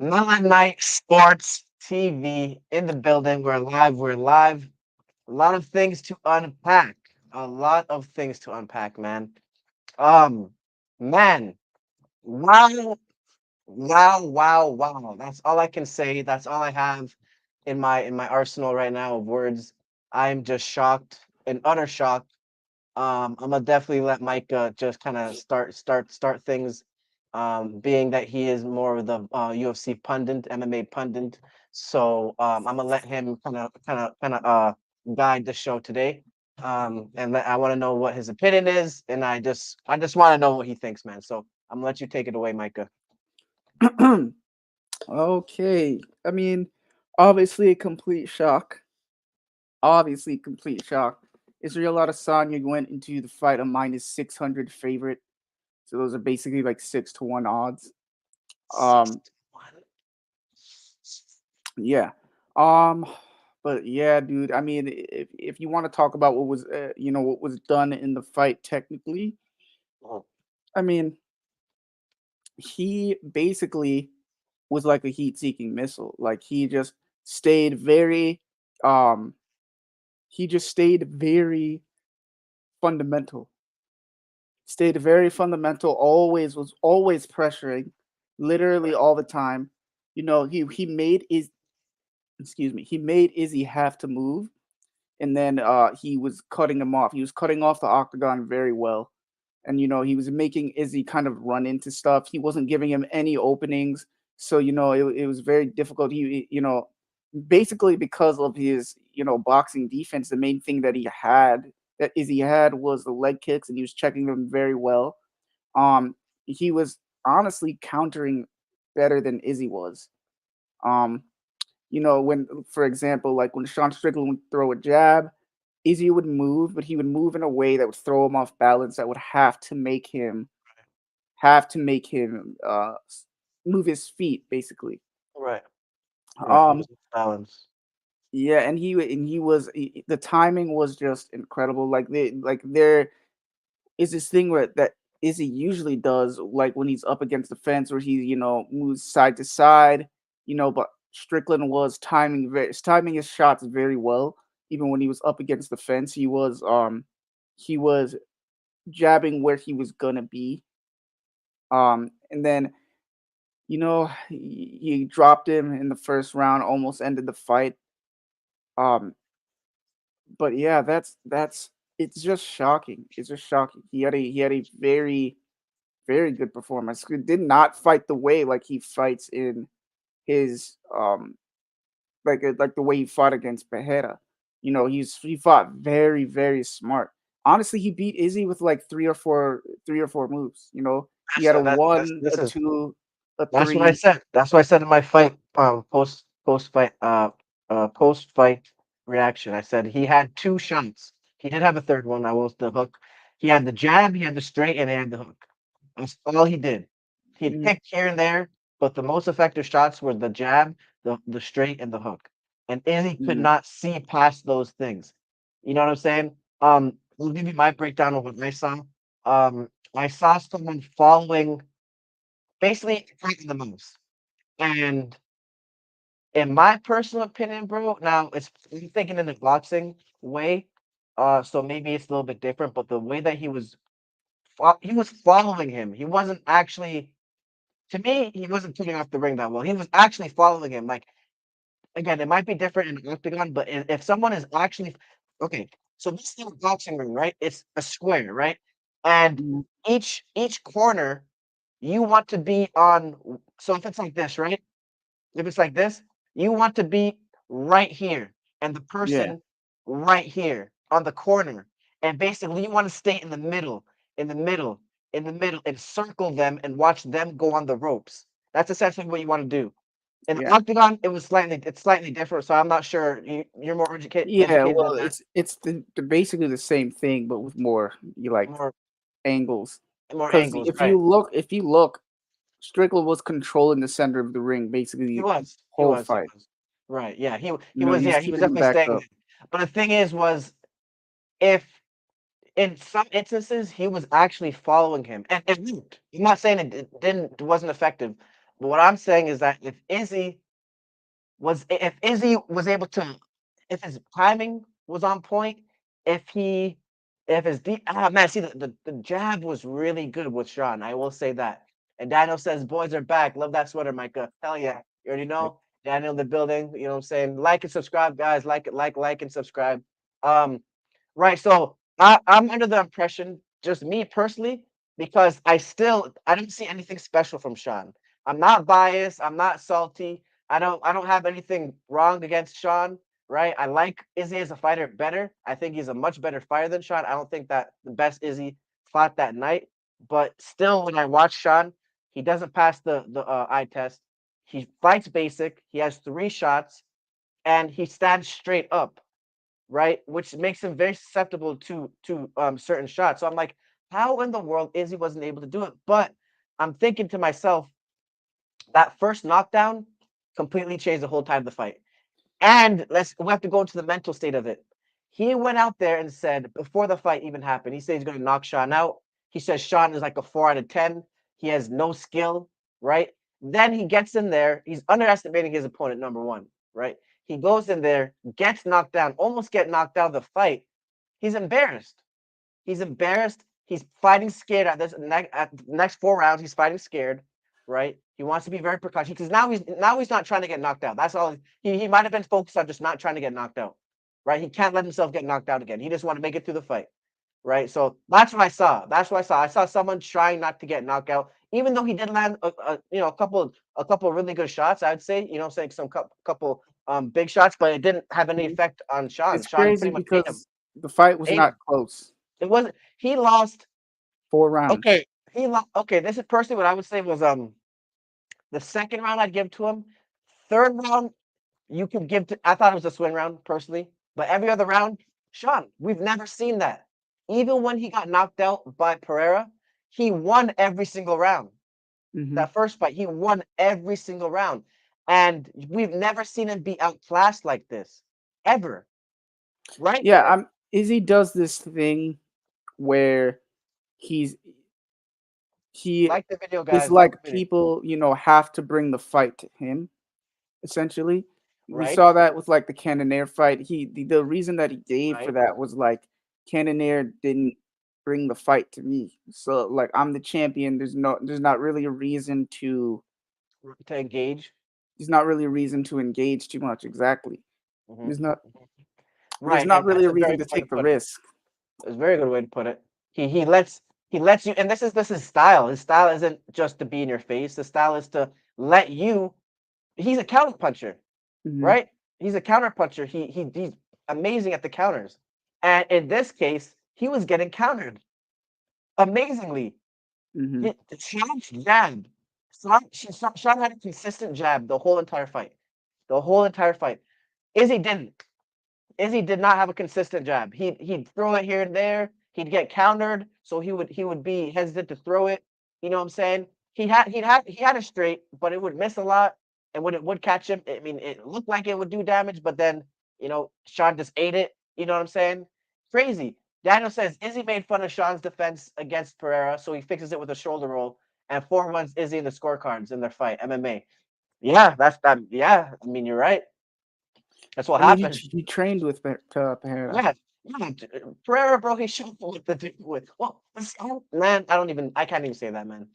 Melon Night Sports TV in the building. We're live. We're live. A lot of things to unpack. A lot of things to unpack, man. Um, man, wow, wow, wow, wow. That's all I can say. That's all I have in my arsenal right now of words. I'm just shocked, in utter shock. I'm gonna definitely let Mike just kind of start things. Being that he is more of the UFC pundit, MMA pundit, so I'm gonna let him kind of guide the show today. I want to know what his opinion is, and I just want to know what he thinks, man. So I'm gonna let you take it away, Micah. Okay. I mean, obviously a complete shock. Obviously, complete shock. Israel Adesanya went into the fight a minus 600 favorite. So those are basically like 6 to 1 odds. Six Um, to one. yeah. Um, but yeah, dude. I mean, if you want to talk about what was, what was done in the fight technically, Oh, I mean, he basically was like a heat-seeking missile. Like stayed very, um, he just stayed very fundamental. Stayed very fundamental. Always was always pressuring, literally right, all the time. He made he made Izzy have to move, and then he was cutting him off. He was cutting off the octagon very well, and he was making Izzy kind of run into stuff. He wasn't giving him any openings, so it was very difficult. Basically because of his boxing defense, the main thing that Izzy had was the leg kicks, and he was checking them very well. He was honestly countering better than Izzy was. Um, when, for example, like when Sean Strickland would throw a jab, Izzy would move, but he would move in a way that would throw him off balance. That would have to make him move his feet, basically. right, right. Um, Losing balance. yeah, the timing was just incredible. There is this thing where that Izzy usually does, like when he's up against the fence, where he moves side to side, but Strickland was timing his shots very well. Even when he was up against the fence, he was jabbing where he was gonna be. And then he dropped him in the first round, almost ended the fight. Um, but yeah, that's it's just shocking. It's just shocking. He had a very very good performance. He did not fight the way like he fights in his like the way he fought against Behera. He fought very very smart. Honestly, he beat Izzy with like three or four moves. He had a That's one, this a is two, a That's what I three. said. That's what I said in my fight post fight reaction. I said he had two shots. He did have a third one. I was the hook. He had the jab, he had the straight, and he had the hook. That's all he did. He Mhm, picked here and there, but the most effective shots were the jab, the straight, and the hook. And Izzy could mhm, not see past those things. You know what I'm saying? I'll give you my breakdown of what I saw. I saw someone following basically attacking the moves. And in my personal opinion, bro, now I'm thinking in the boxing way, so maybe it's a little bit different, but the way that he was following him. He wasn't actually to me, he wasn't coming off the ring that well. He was actually following him. Like again, it might be different in an octagon, but if someone is actually okay, so this is a boxing ring, right? It's a square, right? And mhm, each corner you want to be on. So if it's like this, right? If it's like this, you want to be right here and the yeah, person right here on the corner. And basically, you want to stay in the middle, in the middle, in the middle, and circle them and watch them go on the ropes. That's essentially what you want to do. In the yeah, octagon, it's slightly different. So I'm not sure you're more yeah. educated than Well, that. it's basically the same thing, but with more More angles. more Because angles, if right? you look, Strickland was controlling the center of the ring He basically the was, he whole was, he fight. was. Right, yeah, he was, He was yeah, he was keeping him definitely backed staying up. there. But the thing is, was if in some instances, he was actually following him, and it worked. I'm not saying it wasn't effective. But what I'm saying is that if Izzy was able to, if his timing was on point, if he, if his deep, man, see the jab was really good with Sean. I will say that. And Daniel says, "Boys are back. Love that sweater, Micah. Hell yeah, you already know." Daniel in the building. You know what I'm saying? Like and subscribe, guys. Like and subscribe. Um, Right. So I'm under the impression, just me personally, because I don't see anything special from Sean. I'm not biased. I'm not salty. I don't have anything wrong against Sean. Right. I like Izzy as a fighter better. I think he's a much better fighter than Sean. I don't think that the best Izzy fought that night. But still, when I watch Sean, he doesn't pass the eye test. He fights basic. He has 3 shots, and he stands straight up, right? Which makes him very susceptible to certain shots. So I'm like, how in the world Izzy wasn't able to do it? But I'm thinking to myself, that first knockdown completely changed the whole time of the fight. And we have to go into the mental state of it. He went out there and said before the fight even happened, he said he's going to knock Sean out. He says Sean is like a 4 out of 10. He has no skill, right? Then he gets in there. He's underestimating his opponent, number one, right? He goes in there, gets knocked down, almost get knocked out of the fight. He's embarrassed. He's embarrassed. He's fighting scared at the next 4 rounds. He's fighting scared, right? He wants to be very precautious because now he's not trying to get knocked out. That's all. He might have been focused on just not trying to get knocked out, right? He can't let himself get knocked out again. He just want to make it through the fight, right? So that's what I saw. That's what I saw. I saw someone trying not to get knocked out, even though he did land a couple really good shots. I'd say, saying some couple big shots, but it didn't have any Mhm. effect on Sean. It's Sean crazy pretty much ate him. because the fight was Ate not him. close. It wasn't. He lost. 4 rounds. Okay, okay, this is personally what I would say was the second round I'd give to him. Third round you could give to. I thought it was a swing round personally, but every other round, Sean, we've never seen that. Even when he got knocked out by Pereira, he won every single round. Hmm. That first fight, he won every single round, and we've never seen him be outclassed like this ever, right? Yeah, Izzy does this thing where he's he Like the video, is guys. Like like the video, people, have to bring the fight to him, essentially. We right? saw that with like the Cannonier fight. The reason that he gave for Right. that was like Cannonier didn't bring the fight to me. So like I'm the champion. There's not really a reason to To engage. there's not really a reason to engage too much. Exactly. Hmm. There's not there's Right, not and really that's a a very reason to good way to take the put it. risk. It's a very good way to put it. He lets you, and this is style. His style isn't just to be in your face. The style is to let you. He's a counter puncher, Hmm. right? He's a counter puncher. He's amazing at the counters, and in this case, he was getting countered amazingly. Hmm. Sean's jab. Sean had a consistent jab the whole entire fight. The whole entire fight. Izzy didn't. Izzy did not have a consistent jab. He'd throw it here and there. He'd get countered, so he would be hesitant to throw it. You know what I'm saying? He had a straight, but it would miss a lot. And when it would catch him, I mean, it looked like it would do damage, but then Sean just ate it. You know what I'm saying? Crazy. Daniel says Izzy made fun of Sean's defense against Pereira, so he fixes it with a shoulder roll and 4-1 Izzy in the scorecards in their fight MMA. Yeah, that's that. Yeah, I mean, you're right. That's what I mean, happened. he trained with Pereira. Yeah, yeah, Pereira, bro, he showed what to do with. Well, man, I can't even say that, man.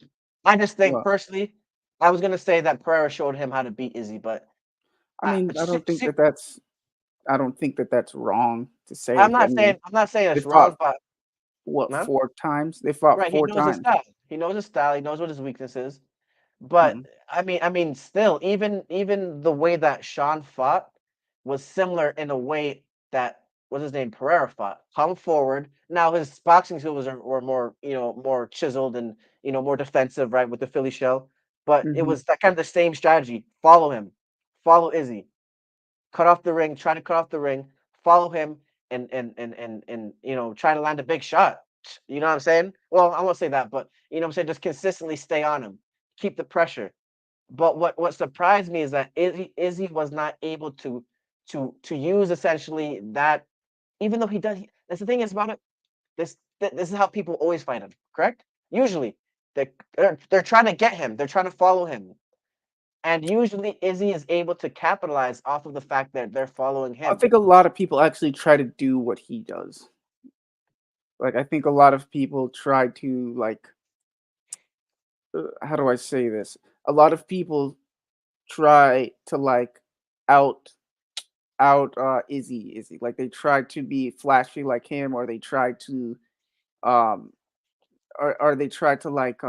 I just think Well, personally, I was gonna say that Pereira showed him how to beat Izzy, but I mean, I don't think that that's wrong to say. I mean, I'm not saying they it's fought wrong, but what no, 4 times? They fought right? He four knows his times. style. He knows his style. He knows what his weakness is. But Mhm. I mean, still, even the way that Sean fought was similar in a way that what's his name Pereira fought. Come forward. Now his boxing skills were more more chiseled and more defensive, right, with the Philly shell. But it Mhm. was that kind of the same strategy. Follow him, follow Izzy, cut off the ring, try to cut off the ring, follow him, and try to land a big shot. You know what I'm saying? Well, I won't say that, but you know what I'm saying. Just consistently stay on him, keep the pressure. But what surprised me is that Izzy was not able to use essentially that, even though he does. That's the thing is about it. This is how people always fight him. Correct? Usually, they're trying to get him. They're trying to follow him. And usually Izzy is able to capitalize off of the fact that they're following I him. think a lot of people actually try to do what he does. Like, I think a lot of people try to, like, how do I say this? A lot of people try to, like, out Izzy. Like, they try to be flashy like him, or they try to, um or they try to, like,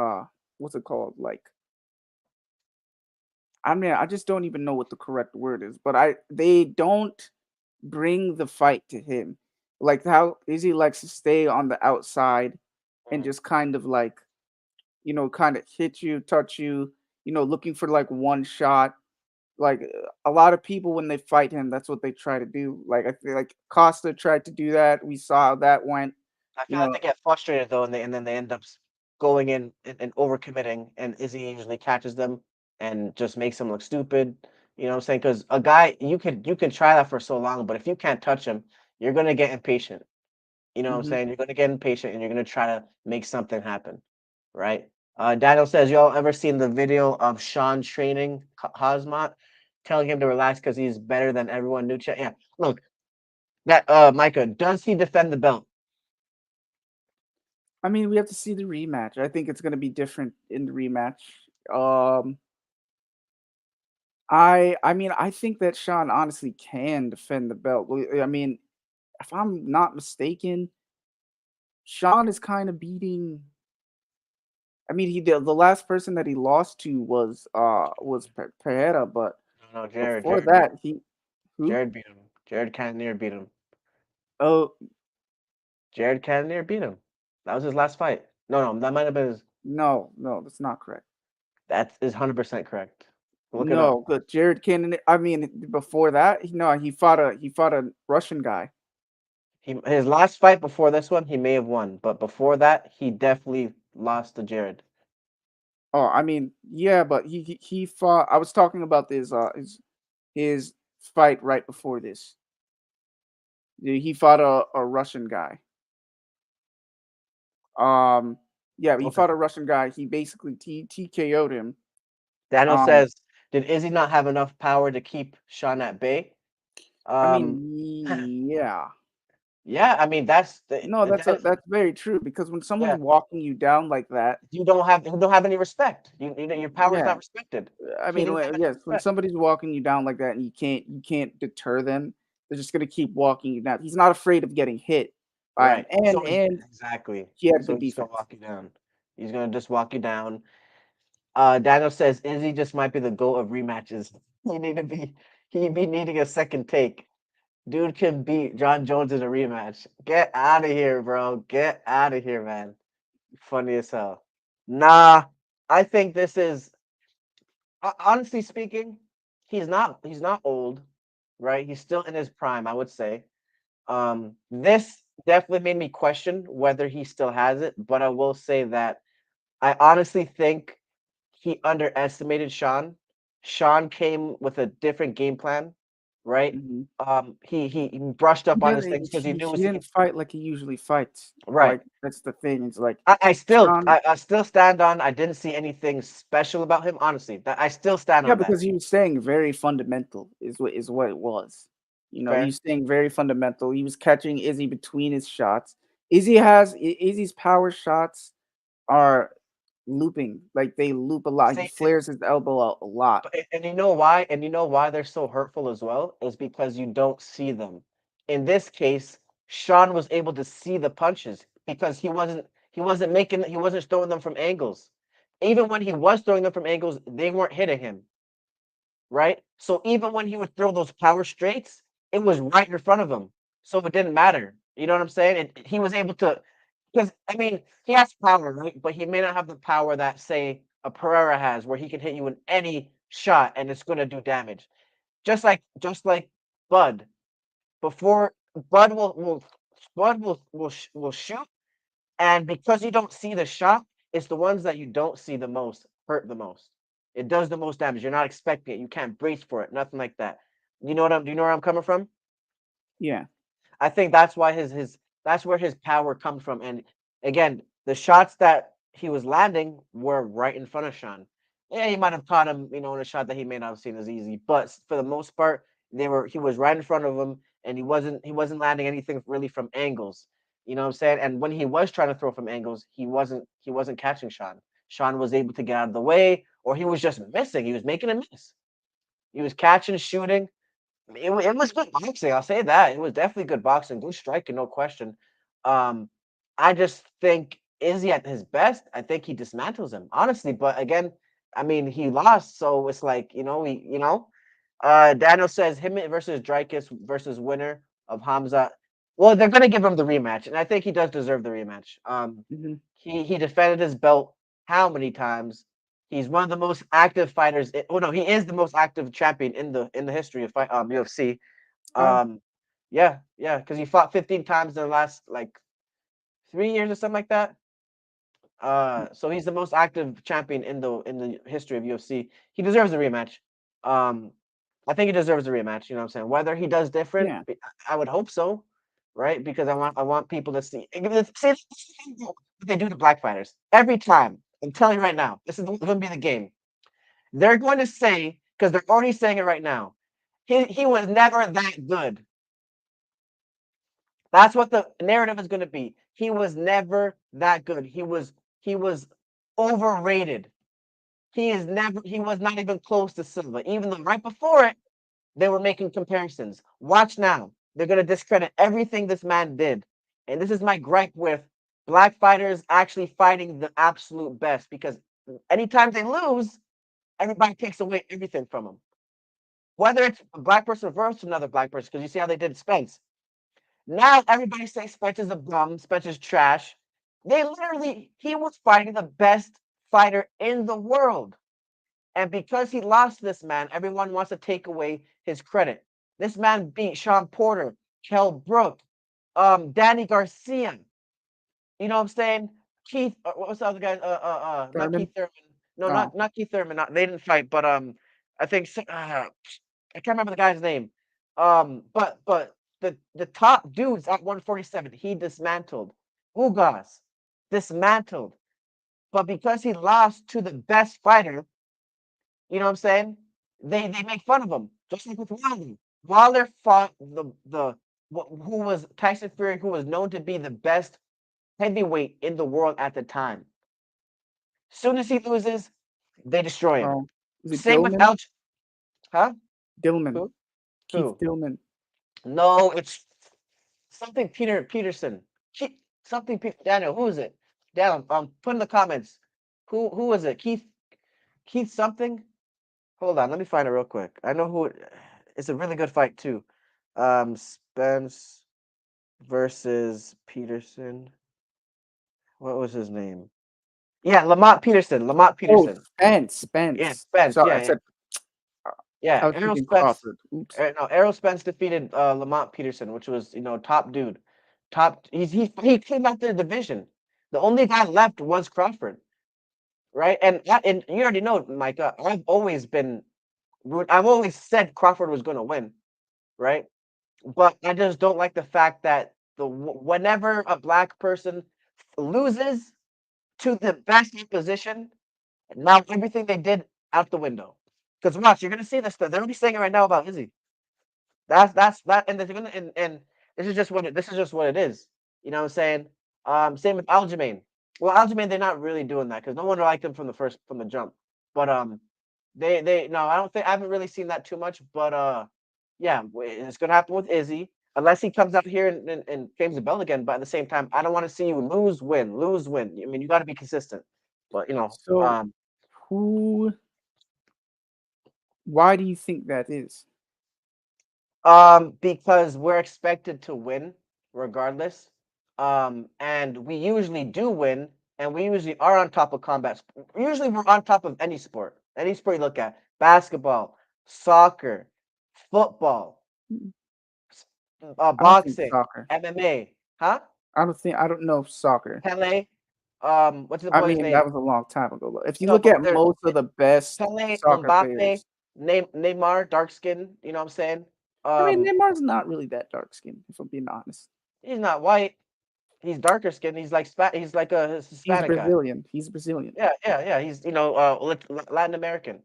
what's it called? Like, I mean, I just don't even know what the correct word is, but I they don't bring the fight to him. Like how Izzy likes to stay on the outside and Mhm. just kind of like, kind of hit you, touch you, looking for like one shot. Like a lot of people when they fight him, that's what they try to do. Like I feel like Costa tried to do that. We saw how that went. I You feel like know, they get frustrated though, and then they end up going in and overcommitting, and Izzy usually catches them and just makes them look stupid. You know what I'm saying? Because a guy, you can try that for so long, but if you can't touch him, you're gonna get impatient. You know what I'm hmm saying? You're gonna get impatient, and you're gonna try to make something happen, right? Daniel says, y'all ever seen the video of Sean training Hazmat, telling him to relax because he's better than everyone new chat? Yeah, look, that Micah, does he defend the belt? I mean, we have to see the rematch. I think it's going to be different in the rematch. Um, I mean, I think that Sean honestly can defend the belt. I mean, if I'm not mistaken, Sean is kind of beating. I mean, the last person that he lost to was Pereira, but No, no, Jared. before Jared beat that, him. he who? Jared beat him. Jared Cannonier beat him. Oh Jared Cannonier beat him. That was his last fight. No, no, that might have been his. no, no, that's not correct. That is 100% correct. Look it up. No, but Jared Cannon. I mean, before that, no, he fought a Russian guy. His last fight before this one, he may have won, but before that, he definitely lost to Jared. Oh, I mean, yeah, but he fought. I was talking about his fight right before this. He fought a Russian guy. Um, yeah, he Okay. fought a Russian guy. He basically TKO'd him. Daniel Um, says, did Izzy not have enough power to keep Sean at bay? I Um, mean, yeah. yeah, I mean No, that's very true because when someone's yeah. walking you down like that, You don't have any respect. Your power's yeah. not respected. I He mean, didn't have any yes, when respect. somebody's walking you down like that and you can't deter them, they're just gonna keep walking you down. He's not afraid of getting hit by him, Right. and So he's and exactly. he had So good he's just gonna defense. walk you down. He's gonna just walk you down. Daniel says Izzy just might be the goal of rematches. He need to be he be needing a second take. Dude can beat John Jones in a rematch. Get out of here, bro. Get out of here, man. Funny as hell. Nah, I think this is honestly speaking, he's not old, right? He's still in his prime, I would say. This definitely made me question whether he still has it, but I will say that I honestly think he underestimated Sean. Sean came with a different game plan, right? Mhm. He brushed He up on his doesn't. things because he knew He was didn't fight like he usually fights. right. Like that's the thing. It's like I still Sean. I, I still stand on. I didn't see anything special about him, honestly. That I still stand Yeah, on that. because he was staying very fundamental is what it was. He Fair. was staying very fundamental. He was catching Izzy between his shots. Izzy's power shots are looping. Like they loop a lot. He See, flares his elbow out a lot. but and you know why? And you know why they're so hurtful as well? Is because you don't see them. In this case, Sean was able to see the punches because he wasn't throwing them from angles. Even when he was throwing them from angles, they weren't hitting him, right? So even when he would throw those power straights, it was right in front of him. So it didn't matter. You know what I'm saying? He was able to, because I mean, he has power, right? But he may not have the power that, say, a Pereira has, where he can hit you in any shot and it's going to do damage. Just like Bud. Before Bud will shoot, and because you don't see the shot, it's the ones that you don't see the most hurt the most. It does the most damage. You're not expecting it. You can't brace for it. Nothing like that. Do you know where I'm coming from? Yeah. I think that's why his that's where his power comes from. And again, the shots that he was landing were right in front of Sean. Yeah, he might have caught him, in a shot that he may not have seen as easy. But for the most part, he was right in front of him, and he wasn't landing anything really from angles. You know what I'm saying? And when he was trying to throw from angles, he wasn't catching Sean. Sean was able to get out of the way, or he was just missing. He was making a miss. He was catching, shooting. It was good boxing. I'll say that. It was definitely good boxing. Good striking, no question. Um, I just think Izzy at his best, I think he dismantles him, honestly. But again, I mean, he lost, so it's like, Daniel says him versus Dreykus versus winner of Hamza. Well, they're gonna give him the rematch, and I think he does deserve the rematch. Hmm. He defended his belt how many times? He's one of the most active fighters. Oh no, he is the most active champion in the history of UFC. Wow. Um, yeah, yeah, because he fought 15 times in the last like 3 years or something like that. So he's the most active champion in the history of UFC. He deserves a rematch. Um, I think he deserves a rematch. You know what I'm saying? Whether he does different, Yeah. I would hope so, right? Because I want people to see what they do to black fighters every time. I'm telling you right now, this is going to be the game. They're going to say because they're already saying it right now. He was never that good. That's what the narrative is going to be. He was never that good. He was overrated. He was not even close to Silva. Even though right before it, they were making comparisons. Watch now. They're going to discredit everything this man did. And this is my gripe with black fighters actually fighting the absolute best because anytime they lose, everybody takes away everything from them. Whether it's a black person versus another black person, because you see how they did Spence. Now everybody says Spence is a bum, Spence is trash. He was fighting the best fighter in the world. And because he lost this man, everyone wants to take away his credit. This man beat Sean Porter, Kell Brook, Danny Garcia. You know what I'm saying? Keith, what was the other guy? Not Thurman. Keith Thurman. No, Oh, not Keith Thurman. They didn't fight, but I think I can't remember the guy's name. But the top dudes at 147, he dismantled. Ugas dismantled. But because he lost to the best fighter, you know what I'm saying? They make fun of him, just like with Wilder. Wilder fought who was Tyson Fury, who was known to be the best heavyweight in the world at the time. Soon as he loses, they destroy him. oh, is it Same with Dillman? huh? Dillman. Who? Keith Who? Dillman. No, it's something Peterson. Something Daniel. Who is it? Daniel, put in the comments. Who is it? Keith something? Hold on, let me find it real quick. I know it's a really good fight too. Spence versus Peterson. What was his name? Yeah, Lamont Peterson. Lamont Oh, Peterson. Spence. Yeah, Spence. Spence. Sorry, I Yeah, yeah, said uh, yeah. I was Errol thinking Spence. Crawford. Oops. No, Errol Spence defeated Lamont Peterson, which was top dude. Top. He came out the division. The only guy left was Crawford, right? And you already know, Micah. I've always said Crawford was going to win, right? But I just don't like the fact that whenever a black person loses to the best opposition, now everything they did out the window. Because watch, you're gonna see this stuff. They're already saying it right now about Izzy. And they're gonna and this is just what it is. You know what I'm saying? Same with Aljamain. Well, Aljamain, they're not really doing that because no one liked him from the jump. But they no, I haven't really seen that too much. But yeah, it's gonna happen with Izzy unless he comes out here and claims the belt again. But at the same time, I don't want to see you lose, win, lose, win. I mean, you got to be consistent. But So, who? Why do you think that is? because we're expected to win regardless. And we usually do win, and we usually are on top of combat. Usually, we're on top of any sport. Any sport you look at: basketball, soccer, football, Mm, I don't think boxing, soccer. MMA. Huh? I don't know soccer. Pele. What's the I boy's mean, that name? was a long time ago. But if you No, look but at there. most of the best Pele, soccer Mbappe, players, Neymar, dark skin. You know what I'm saying? I mean, Um, Neymar's not really that dark skinned, if I'm being honest. he's not white. He's darker skinned. He's like a He's Hispanic guy. Brazilian. He's Brazilian. Yeah, yeah, yeah. He's Latin American.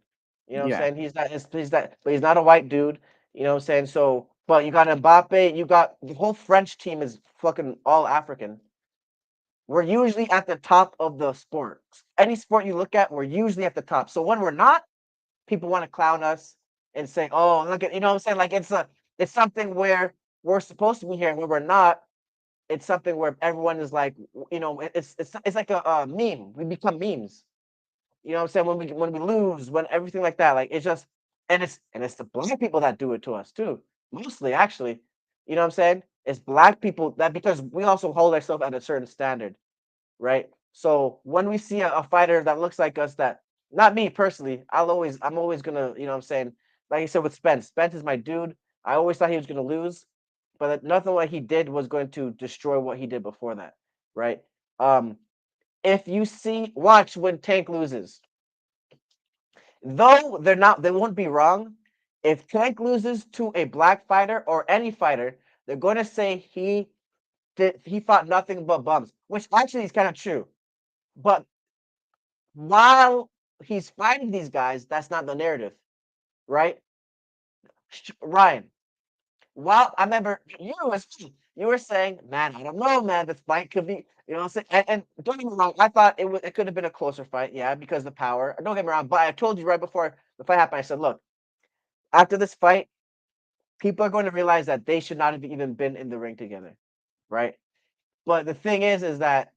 You know what I'm Yeah. saying? He's that, but he's not a white dude. You know what I'm saying? So, but you got Mbappe. You got the whole French team is fucking all African. We're usually at the top of the sport. Any sport you look at, we're usually at the top. So when we're not, people want to clown us and say, "Oh, look at," you know what I'm saying? Like it's something where we're supposed to be here, and when we're not, it's something where everyone is like, it's like a meme. We become memes. You know what I'm saying? When we lose, when everything like that, like it's just and it's the black people that do it to us too. Mostly actually. You know what I'm saying? It's black people that because we also hold ourselves at a certain standard, right? So when we see a fighter that looks like us that not me personally, I'm always gonna, you know what I'm saying? Like I said with Spence. Spence is my dude. I always thought he was gonna lose, but nothing what he did was going to destroy what he did before that, right? Um, if you see watch when Tank loses, though they won't be wrong. If Tank loses to a black fighter or any fighter, they're going to say he fought nothing but bums, which actually is kind of true. But while he's fighting these guys, that's not the narrative, right? Ryan, while I remember you were saying, man, I don't know, man, this fight could be, you know what I'm saying? And don't get me wrong, I thought it could have been a closer fight, yeah, because of the power. Don't get me wrong, but I told you right before the fight happened, I said, look, after this fight, people are going to realize that they should not have even been in the ring together, right? But the thing is that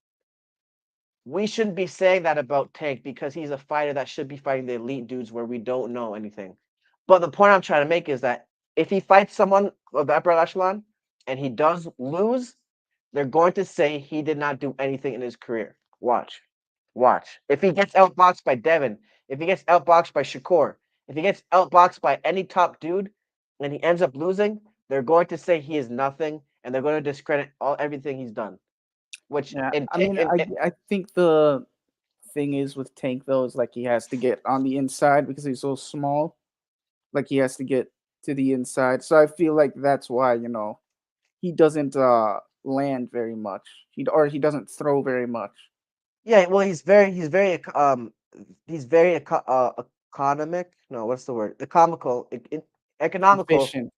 we shouldn't be saying that about Tank because he's a fighter that should be fighting the elite dudes where we don't know anything. But the point I'm trying to make is that if he fights someone of the upper echelon and he does lose, they're going to say he did not do anything in his career. Watch. Watch. If he gets outboxed by Devin, if he gets outboxed by Shakur, if he gets outboxed by any top dude and he ends up losing, they're going to say he is nothing and they're going to discredit everything he's done. Which Yeah. I mean, I think the thing is with Tank though is like he has to get on the inside because he's so small. Like he has to get to the inside. So I feel like that's why, he doesn't land very much. He doesn't throw very much. yeah, well, he's very economic. No, what's the word? Economical.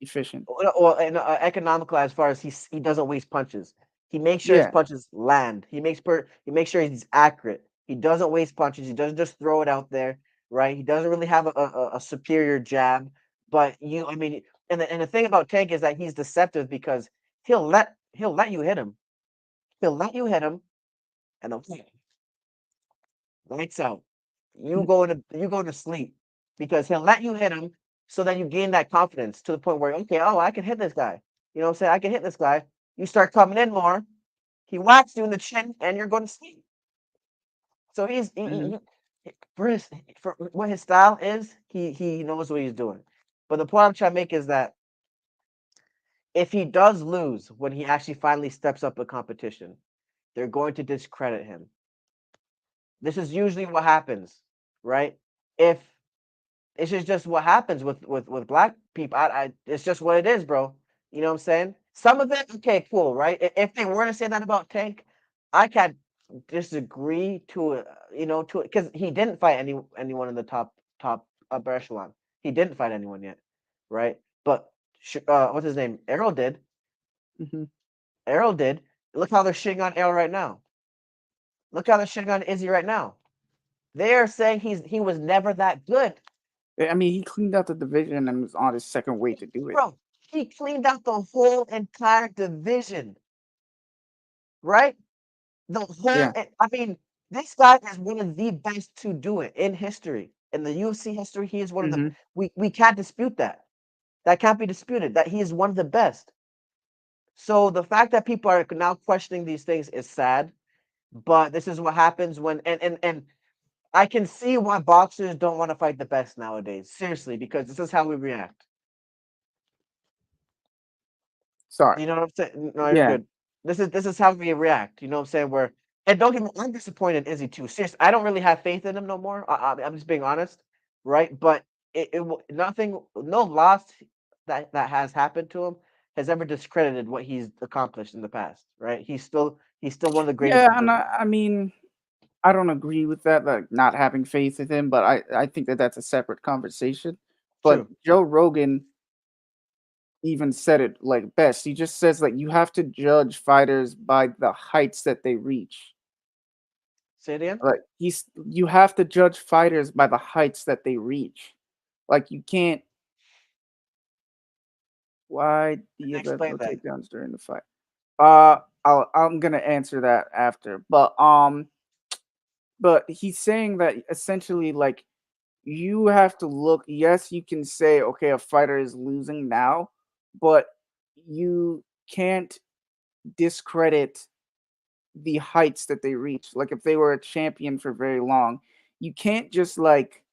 Efficient. Well, and economical as far as he doesn't waste punches. He makes sure his Yeah. punches land. He makes sure he's accurate. He doesn't waste punches. He doesn't just throw it out there, right? He doesn't really have a superior jab. But I mean, and the thing about Tank is that he's deceptive because he'll let you hit him. He'll let you hit him, and the lights out. You go to sleep because he'll let you hit him so that you gain that confidence to the point where okay, oh, I can hit this guy. You know what I'm saying? I can hit this guy. You start coming in more. He whacks you in the chin, and you're going to sleep. So Hmm. for his for what his style is, he knows what he's doing. But the point I'm trying to make is that if he does lose when he actually finally steps up a competition, they're going to discredit him. This is usually what happens, right? If It's just what happens with black people. It's just what it is, bro. You know what I'm saying? Some of it, okay, cool, right? If they were to say that about Tank, I can't disagree to it, to it because he didn't fight anyone in the top upper echelon. He didn't fight anyone yet, right? But what's his name? Errol did. Hmm. Errol did. Look how they're shitting on Errol right now. Look how they're shitting on Izzy right now. They are saying he was never that good. I mean, he cleaned out the division and was on his second way to do it. Bro, he cleaned out the whole entire division, right? The whole, Yeah. I mean, this guy is one of the best to do it in history. In the UFC history, he is one of the, Hmm. we can't dispute that. That can't be disputed, that he is one of the best. So the fact that people are now questioning these things is sad, but this is what happens when, and I can see why boxers don't want to fight the best nowadays. Seriously, because this is how we react. Sorry. You know what I'm saying? No, you're Yeah. good. This is how we react. You know what I'm saying? Where and don't get me, I'm disappointed in Izzy too. Seriously, I don't really have faith in him no more. I'm just being honest, right? But nothing, no loss that has happened to him has ever discredited what he's accomplished in the past, right? He's still one of the Yeah, greatest and ever. I mean, I don't agree with that, like not having faith in him, but I think that that's a separate conversation. But True. Joe Rogan even said it like best. He just says like you have to judge fighters by the heights that they reach. Say it again. Like you have to judge fighters by the heights that they reach. Like you can't. Why do you have Explain no that. takedowns during the fight? I'm gonna answer that after. But he's saying that essentially like you have to look. Yes, you can say okay, a fighter is losing now, but you can't discredit the heights that they reach. Like if they were a champion for very long, you can't just like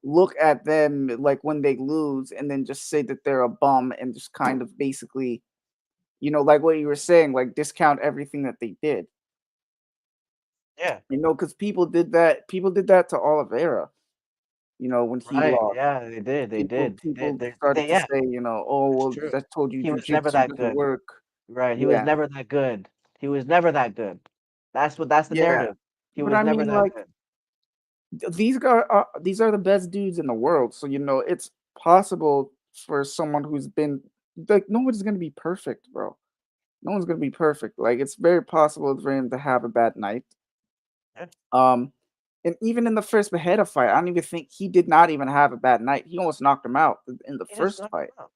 look at them like when they lose and then just say that they're a bum and just kind of basically, like what you were saying, like discount everything that they did. Yeah. Because people did that to Oliveira, when he Right. lost. Yeah, they did. They People did. They did. people started to Yeah, say, oh it's well, true. that told you He was never jujitsu that doesn't good. work. Right. He was Yeah, never that good. He was never that good. That's the yeah. narrative. He But was I never mean, that like good. these are the best dudes in the world. So it's possible for someone who's been like nobody's gonna be perfect, bro. No one's gonna be perfect. Like it's very possible for him to have a bad night. Yeah. Um, and even in the first Maheda fight, I don't even think he did not even have a bad night. He almost knocked him out in the He just first knocked fight. him out.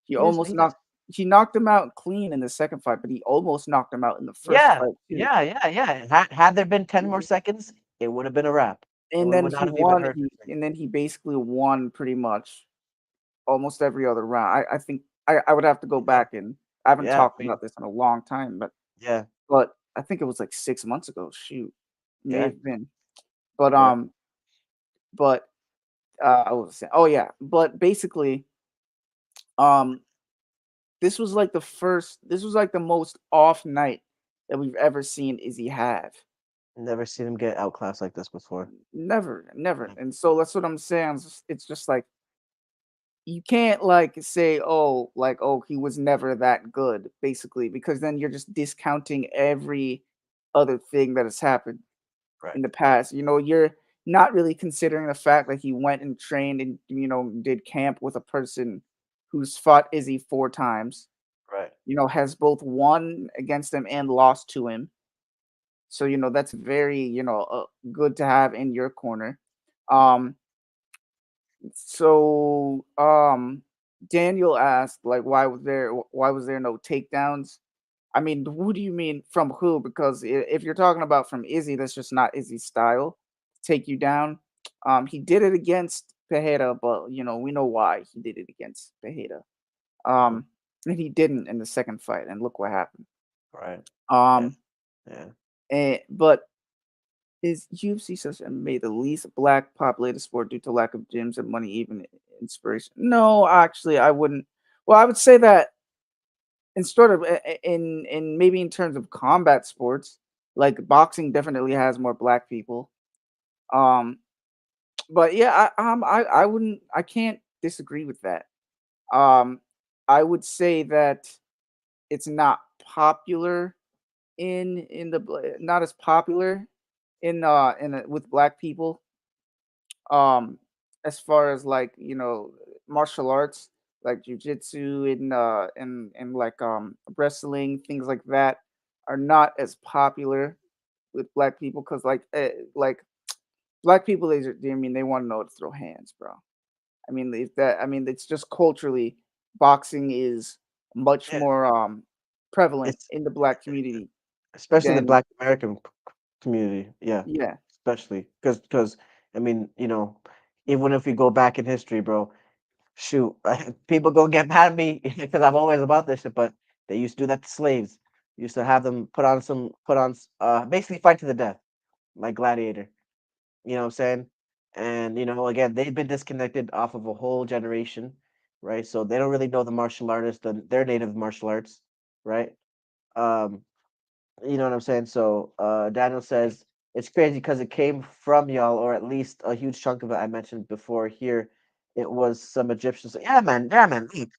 He He just almost he just knocked he knocked him out clean in the second fight, but he almost knocked him out in the first Yeah. fight too. Yeah. Had there been 10 more seconds, it would have been a wrap. It And would then would he not have even won. hurt He anything. and then he basically won pretty much almost every other round. I think I would have to go Yeah. back and I haven't Yeah. talked I mean, about this in a long time, but yeah. but I think it was like 6 months ago. Shoot, may Yeah. have been. But Yeah. but I was saying, oh yeah, but basically, um, this was like the most off night that we've ever seen Izzy have. Never seen him get outclassed like this before. Never, never. Yeah. And so that's what I'm saying. It's just like you can't like say, oh, like, oh, he was never that good, basically, because then you're just discounting every other thing that has happened Right. in the past. You're not really considering the fact that he went and trained and did camp with a person who's fought Izzy 4 times. Right. Has both won against him and lost to him. So that's very good to have in your corner. Um, so Daniel asked like why was there no takedowns? I mean, who do you mean from who? Because if you're talking about from Izzy, that's just not Izzy's style to take you down. He did it against Pereira, but we know why he did it against Pereira. Mhm. Um, and he didn't in the second fight, and look what happened. Right. Yeah. Um, Yeah. but is UFC such MMA the least black populated sport due to lack of gyms and money, even inspiration? No, actually, I wouldn't. Well, I would say that in sort of in maybe in terms of combat sports, like boxing definitely has more black people. Um, but yeah, I wouldn't, I can't disagree with that. Um, I would say that it's not popular not as popular with black people, um as far as like martial arts like jujitsu and like wrestling, things like that are not as popular with black people because like black people I mean they want to know how to throw hands, bro. I mean it's just culturally boxing is much Yeah. more prevalent It's in the black community especially the than Black American community. Yeah. yeah. Especially because I mean, even if we go back in history, bro, shoot, people gonna get mad at me because I'm always about this shit, but they used to do that to slaves. Used to have them basically fight to the death, like gladiator. You know what I'm saying? And again, they've been disconnected off of a whole generation, right? So they don't really know the martial artists, their native martial arts, right? Um, you know what I'm saying? So Daniel says it's crazy because it came from y'all, or at least a huge chunk of it I mentioned before here. It was some Egyptians. Yeah, man. Yeah, man. Look,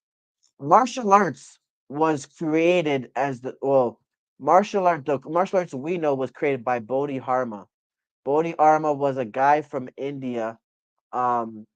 martial arts was created as the well. The martial arts we know was created by Bodhi Harma. Bodhi Harma was a guy from India, um,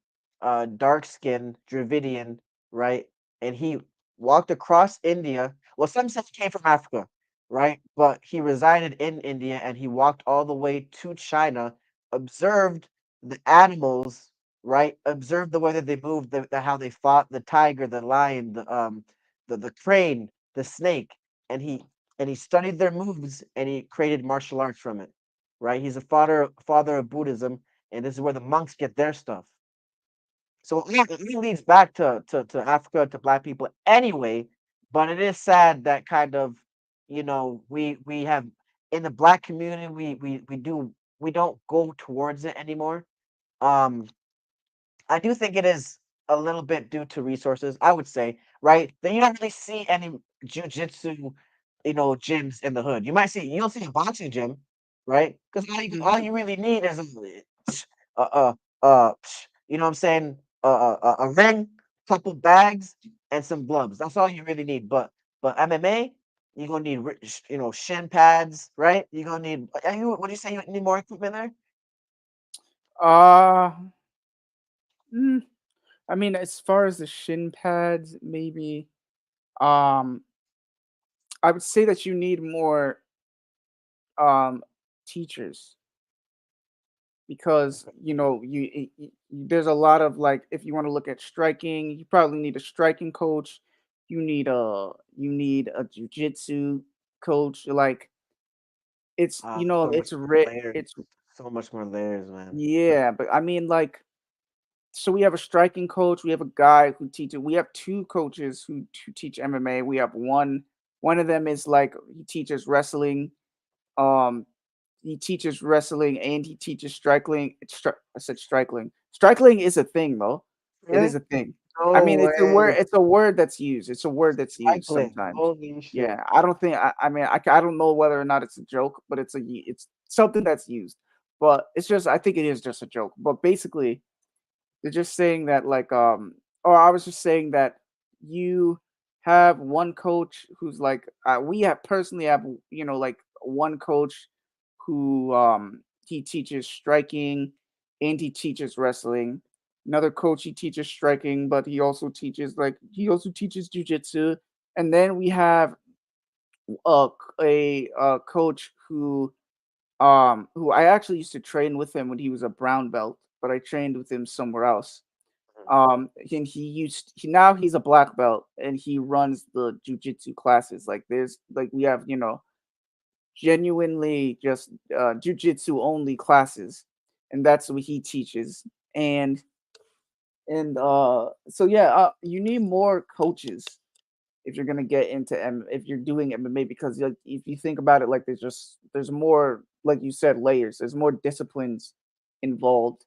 dark skinned Dravidian, right? And he walked across India. Well, some say he came from Africa, right? But he resided in India and he walked all the way to China, observed the animals, right? Observed the way that they moved, how they fought the tiger, the lion, the crane, the snake, and he studied their moves and he created martial arts from it, right? He's a father of Buddhism, and this is where the monks get their stuff. So it leads back to Africa, to black people anyway. But it is sad that kind of, we have in the black community we don't go towards it anymore. Um, I do think it is a little bit due to resources, I would say, right? That you don't really see any jujitsu, gyms in the hood. You don't see a boxing gym, right? Because all Mhm. you really need is a, you know what I'm saying, a ring, couple bags, and some gloves. That's all you really need. But MMA, you're gonna need shin pads, right? You're gonna need. What do you say? You need more equipment there? Uh, mm, I mean, as far as the shin pads, maybe. Um, I would say that you need more um teachers because there's a lot of like if you want to look at striking, you probably need a striking coach. You need a jujitsu coach. Like it's So much it's rare. layers, It's so much more layers, man. yeah, but I mean like so we have a striking coach. We have a guy who teaches. We have two coaches who teach MMA. We have one of them is like he teaches wrestling. Um, he teaches wrestling and he teaches striking. I said striking. Striking is a thing, though. It is Really? a thing. I No mean, it's a word. way. It's a word that's used. It's a word that's used Cycling. sometimes. Holy shit. Yeah, I don't think. I mean, I don't know whether or not it's a joke, but it's something that's used. But it's just. I think it is just a joke. But basically, they're just saying that or I was just saying that you have one coach who's like we have personally have like one coach who he teaches striking and he teaches wrestling. Another coach he teaches striking, but he also teaches jujitsu. And then we have a coach who I actually used to train with him when he was a brown belt, but I trained with him somewhere else. And now he's a black belt and he runs the jujitsu classes. Like there's like we have genuinely just jujitsu only classes, and that's what he teaches. And so yeah, you need more coaches if you're gonna get into if you're doing MMA because like if you think about it, like there's more like you said layers. There's more disciplines involved.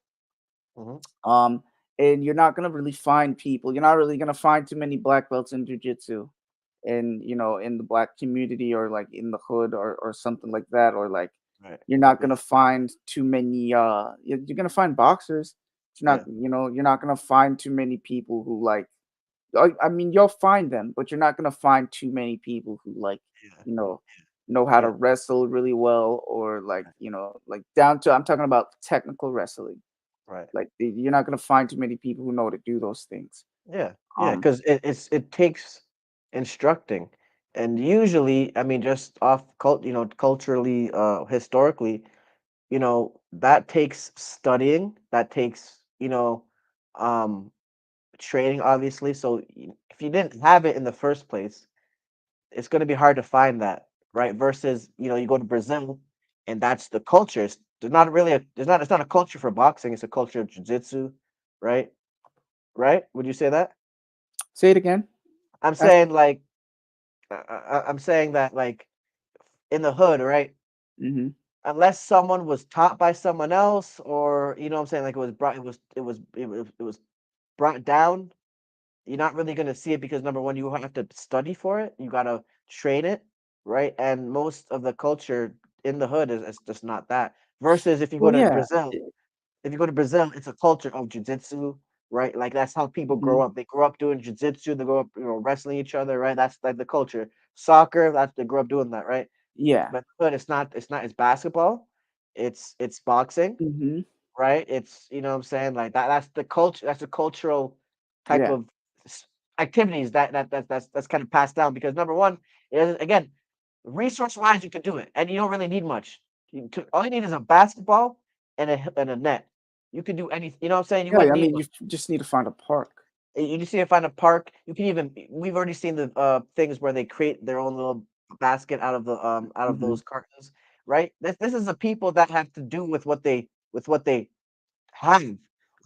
Mhm. Um, and you're not gonna really find people. You're not really gonna find too many black belts in jujitsu, in in the black community or like in the hood or something like that. Or like Right. you're not Yeah. gonna find too many. You're gonna find boxers. Yeah. You're not gonna find too many people who like I mean, you'll find them, but you're not gonna find too many people who like, Yeah. you know, know how to Yeah. wrestle really well, or like, Right. like down to I'm talking about technical wrestling. Right. Like you're not gonna find too many people who know how to do those things. Yeah. Yeah. Um, Because it takes instructing, and usually, I mean, just off culturally, historically, that takes studying. That takes um training, obviously. So if you didn't have it in the first place, it's going to be hard to find that, right? Versus, you go to Brazil, and that's the culture. There's not really it's not a culture for boxing. It's a culture of jiu-jitsu, right? Right? Would you say that? say it again. I'm That's saying like I'm saying that like in the hood, right? hmm Unless someone was taught by someone else, or what I'm saying, like it was brought down. You're not really gonna see it because number one, you have to study for it. You gotta train it, right? And most of the culture in the hood is just not that. Versus well, yeah. if you go to Brazil, it's a culture of jujitsu, right? Like that's how people grow Mhm. up. They grow up doing jujitsu. They grow up, wrestling each other, right? That's like the culture. Soccer, that's they grow up doing that, right? Yeah. But it's not it's basketball, it's boxing, Mhm. right? It's what I'm saying, like that's the culture, that's the cultural type Yeah. of s- activities that's kind of passed down because number one, it is again, resource wise you could do it and you don't really need much. All you need is a basketball and and a net. You can do anything, you know what I'm saying? You Yeah, wouldn't I need mean, you just need to find a park. you just need to find a park. You can even we've already seen the things where they create their own little basket out of Mhm. those cartons, right? This is the people that have to do with what they have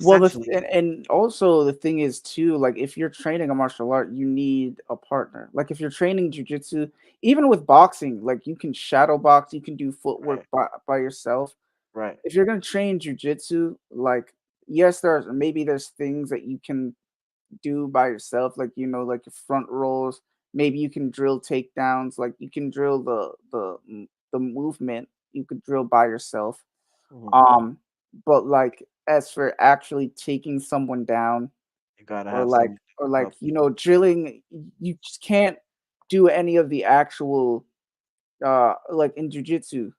Well, essentially. and also the thing is too, like if you're training a martial art, you need a partner. Like if you're training jujitsu, even with boxing, like you can shadow box, you can do footwork Right, by yourself. right. If you're gonna train jujitsu, like yes, there's things that you can do by yourself, like like your front rolls. Maybe you can drill takedowns, like you can drill the movement. You could drill by yourself. Mhm. Um, but like as for actually taking someone down You gotta have some or like help. drilling, you just can't do any of the actual like in jujitsu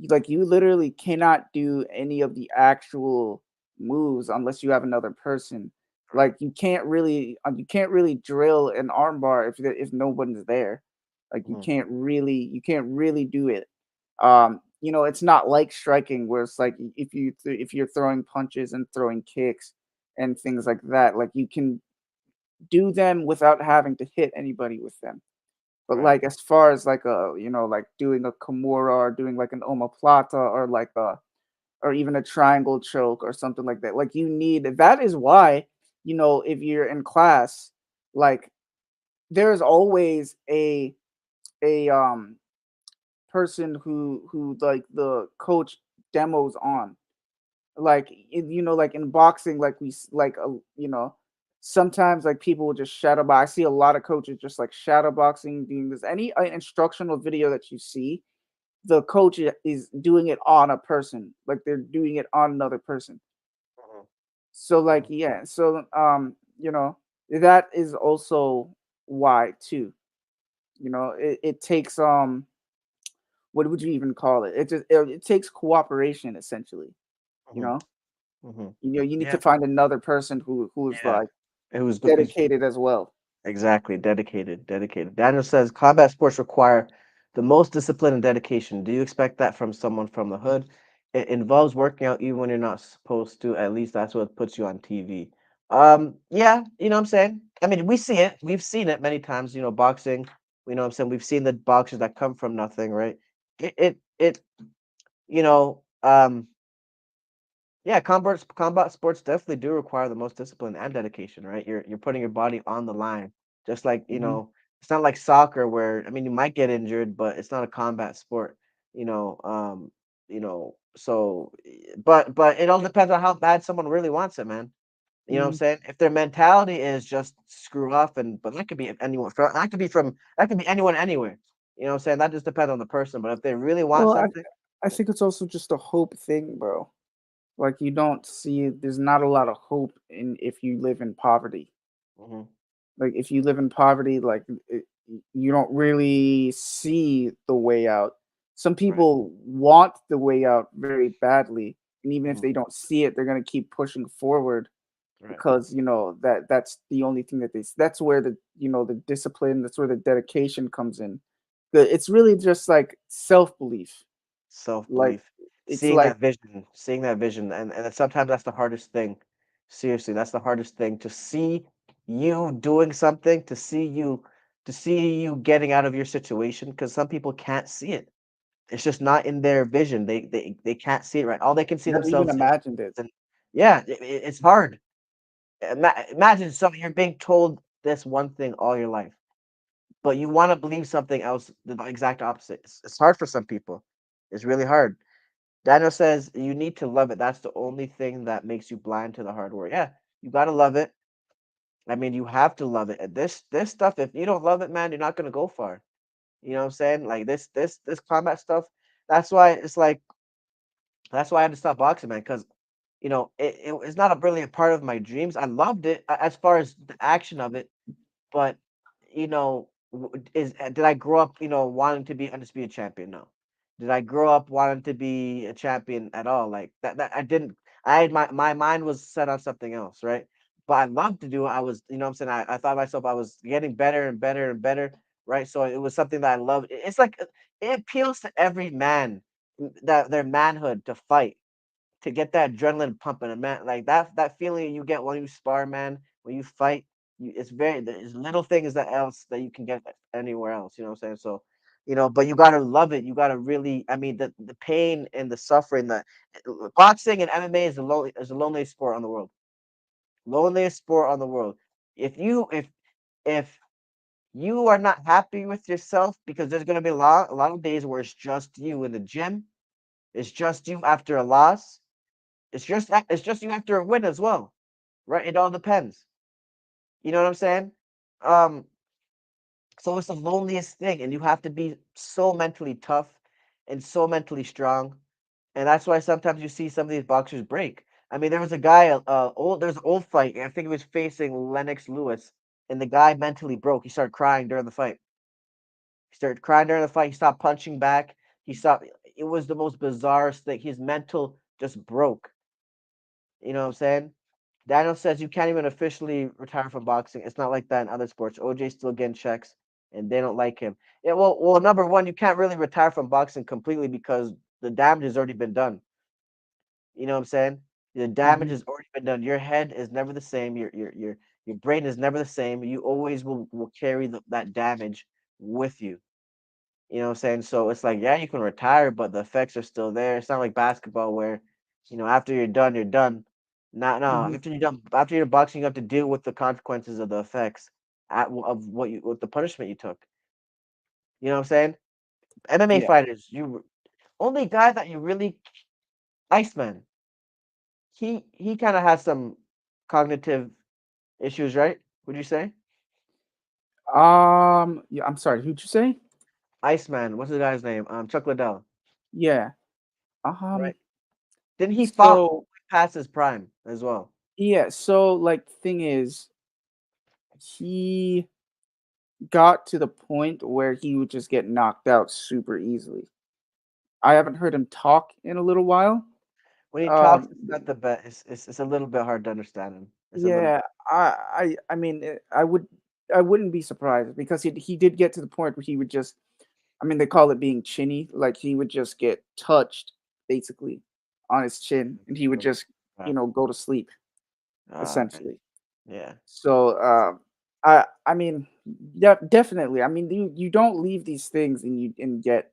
like you literally cannot do any of the actual moves unless you have another person. Right. Like you can't really drill an armbar if no one's there. Like Mhm. you can't really do it. It's not like striking where it's like if you're throwing punches and throwing kicks and things like that, like you can do them without having to hit anybody with them. But Right. like as far as like like doing a kimura or doing like an omoplata or like a or even a triangle choke or something like that. Like you need that is why, if you're in class, like there's always a person who like the coach demos on. Like like in boxing, like sometimes like people will just shadow box. I see a lot of coaches just like shadow boxing doing this. Any instructional video that you see, the coach is doing it on a person, like they're doing it on another person. Mhm. So like Mhm. yeah, so that is also why too. It takes what would you even call it? It takes cooperation essentially. You Mhm. know, Mhm. you need to Yeah. find another person who's Yeah. like It was dedicated as well. exactly dedicated, dedicated. Daniel says combat sports require the most discipline and dedication. Do you expect that from someone from the hood? It involves working out even when you're not supposed to. At least that's what puts you on TV. Yeah, you know what I'm saying? I mean, we see it. We've seen it many times, boxing, you know what I'm saying? We've seen the boxers that come from nothing, right? It you know, yeah, combat sports definitely do require the most discipline and dedication, right? You're putting your body on the line. Just like, Hmm. it's not like soccer where I mean you might get injured, but it's not a combat sport, you know. So but it all depends on how bad someone really wants it, man. You know what I'm Hmm. saying? If their mentality is just screw off and but that could be anyone that could be anyone anywhere. You know what I'm saying? That just depends on the person. But if they really want Well, something, I think it's also just a hope thing, bro. Like you don't see there's not a lot of hope in if you live in poverty. mhm, Like if you live in poverty, like you don't really see the way out. Some right, people want the way out very badly, and even if mhm, they don't see it, they're gonna keep pushing forward right. because that's the only thing that's where the discipline, that's where the dedication comes in. It's really just like self belief. Like Self-belief, it's like seeing that vision, and then sometimes that's the hardest thing. Seriously, that's the hardest thing to see you doing something, to see you getting out of your situation, because some people can't see it. It's just not in their vision. They can't see it right. All they can see never even themselves in imagined it. and yeah, it's hard. Imagine something you're being told this one thing all your life, but you want to believe something else, the exact opposite. It's hard for some people. It's really hard. Daniel says you need to love it. That's the only thing that makes you blind to the hard work. Yeah, you gotta love it. I mean, you have to love it. And this stuff, if you don't love it, man, you're not gonna go far. You know what I'm saying? Like this combat stuff. That's why it's like that's why I had to stop boxing, man. Because it's not a really a part of my dreams. I loved it as far as the action of it, but did I grow up, wanting to be undisputed champion? No. Did I grow up wanting to be a champion at all? Like that I didn't. I had my mind was set on something else, right? But I loved to do it. I was, what I'm saying, I thought myself I was getting better and better and better, right? So it was something that I loved. It's like it appeals to every man, that their manhood to fight, to get that adrenaline pumping, and man, like that feeling you get when you spar, man, when you fight, it's very there's little things that else that you can get anywhere else. You know what I'm saying? So, but you gotta love it. You gotta really, I mean, the pain and the suffering that boxing and MMA is the loneliest sport on the world. Loneliest sport on the world. If you are not happy with yourself, because there's gonna be a lot of days where it's just you in the gym, it's just you after a loss, it's just you after a win as well, right? It all depends. You know what I'm saying? Um, so it's the loneliest thing, and you have to be so mentally tough and so mentally strong, and that's why sometimes you see some of these boxers break. I mean, there was a guy, there's an old fight. I think he was facing Lennox Lewis, and the guy mentally broke. He started crying during the fight. He started crying during the fight. He stopped punching back. He stopped. It was the most bizarre thing. His mental just broke. You know what I'm saying? Daniel says you can't even officially retire from boxing. It's not like that in other sports. OJ's still getting checks, and they don't like him. Yeah, well, number one, you can't really retire from boxing completely because the damage has already been done. You know what I'm saying? The damage Hmm. has already been done. Your head is never the same. Your brain is never the same. You always will carry that damage with you. You know what I'm saying? So it's like, yeah, you can retire, but the effects are still there. It's not like basketball where, after you're done, you're done. Not no. Hmm. After you're boxing, you have to deal with the consequences of the effects of what the punishment you took. You know what I'm saying? MMA Yeah. fighters, you only guy that you really Iceman. He kind of has some cognitive issues, right? Would you say? Yeah. I'm sorry. Who'd you say? Iceman, what's the guy's name? Chuck Liddell, Yeah. right? Then he fought So past his prime as well. yeah. So like, thing is, he got to the point where he would just get knocked out super easily. I haven't heard him talk in a little while. When he talks, Um, it's not the best. It's a little bit hard to understand him. It's a little yeah, I mean, I wouldn't be surprised because he did get to the point where he would just, I mean, they call it being chinny, like he would just get touched basically on his chin, and he would bit. just, go to sleep Okay. essentially. Yeah. So, I mean, yeah, definitely. I mean, you don't leave these things and get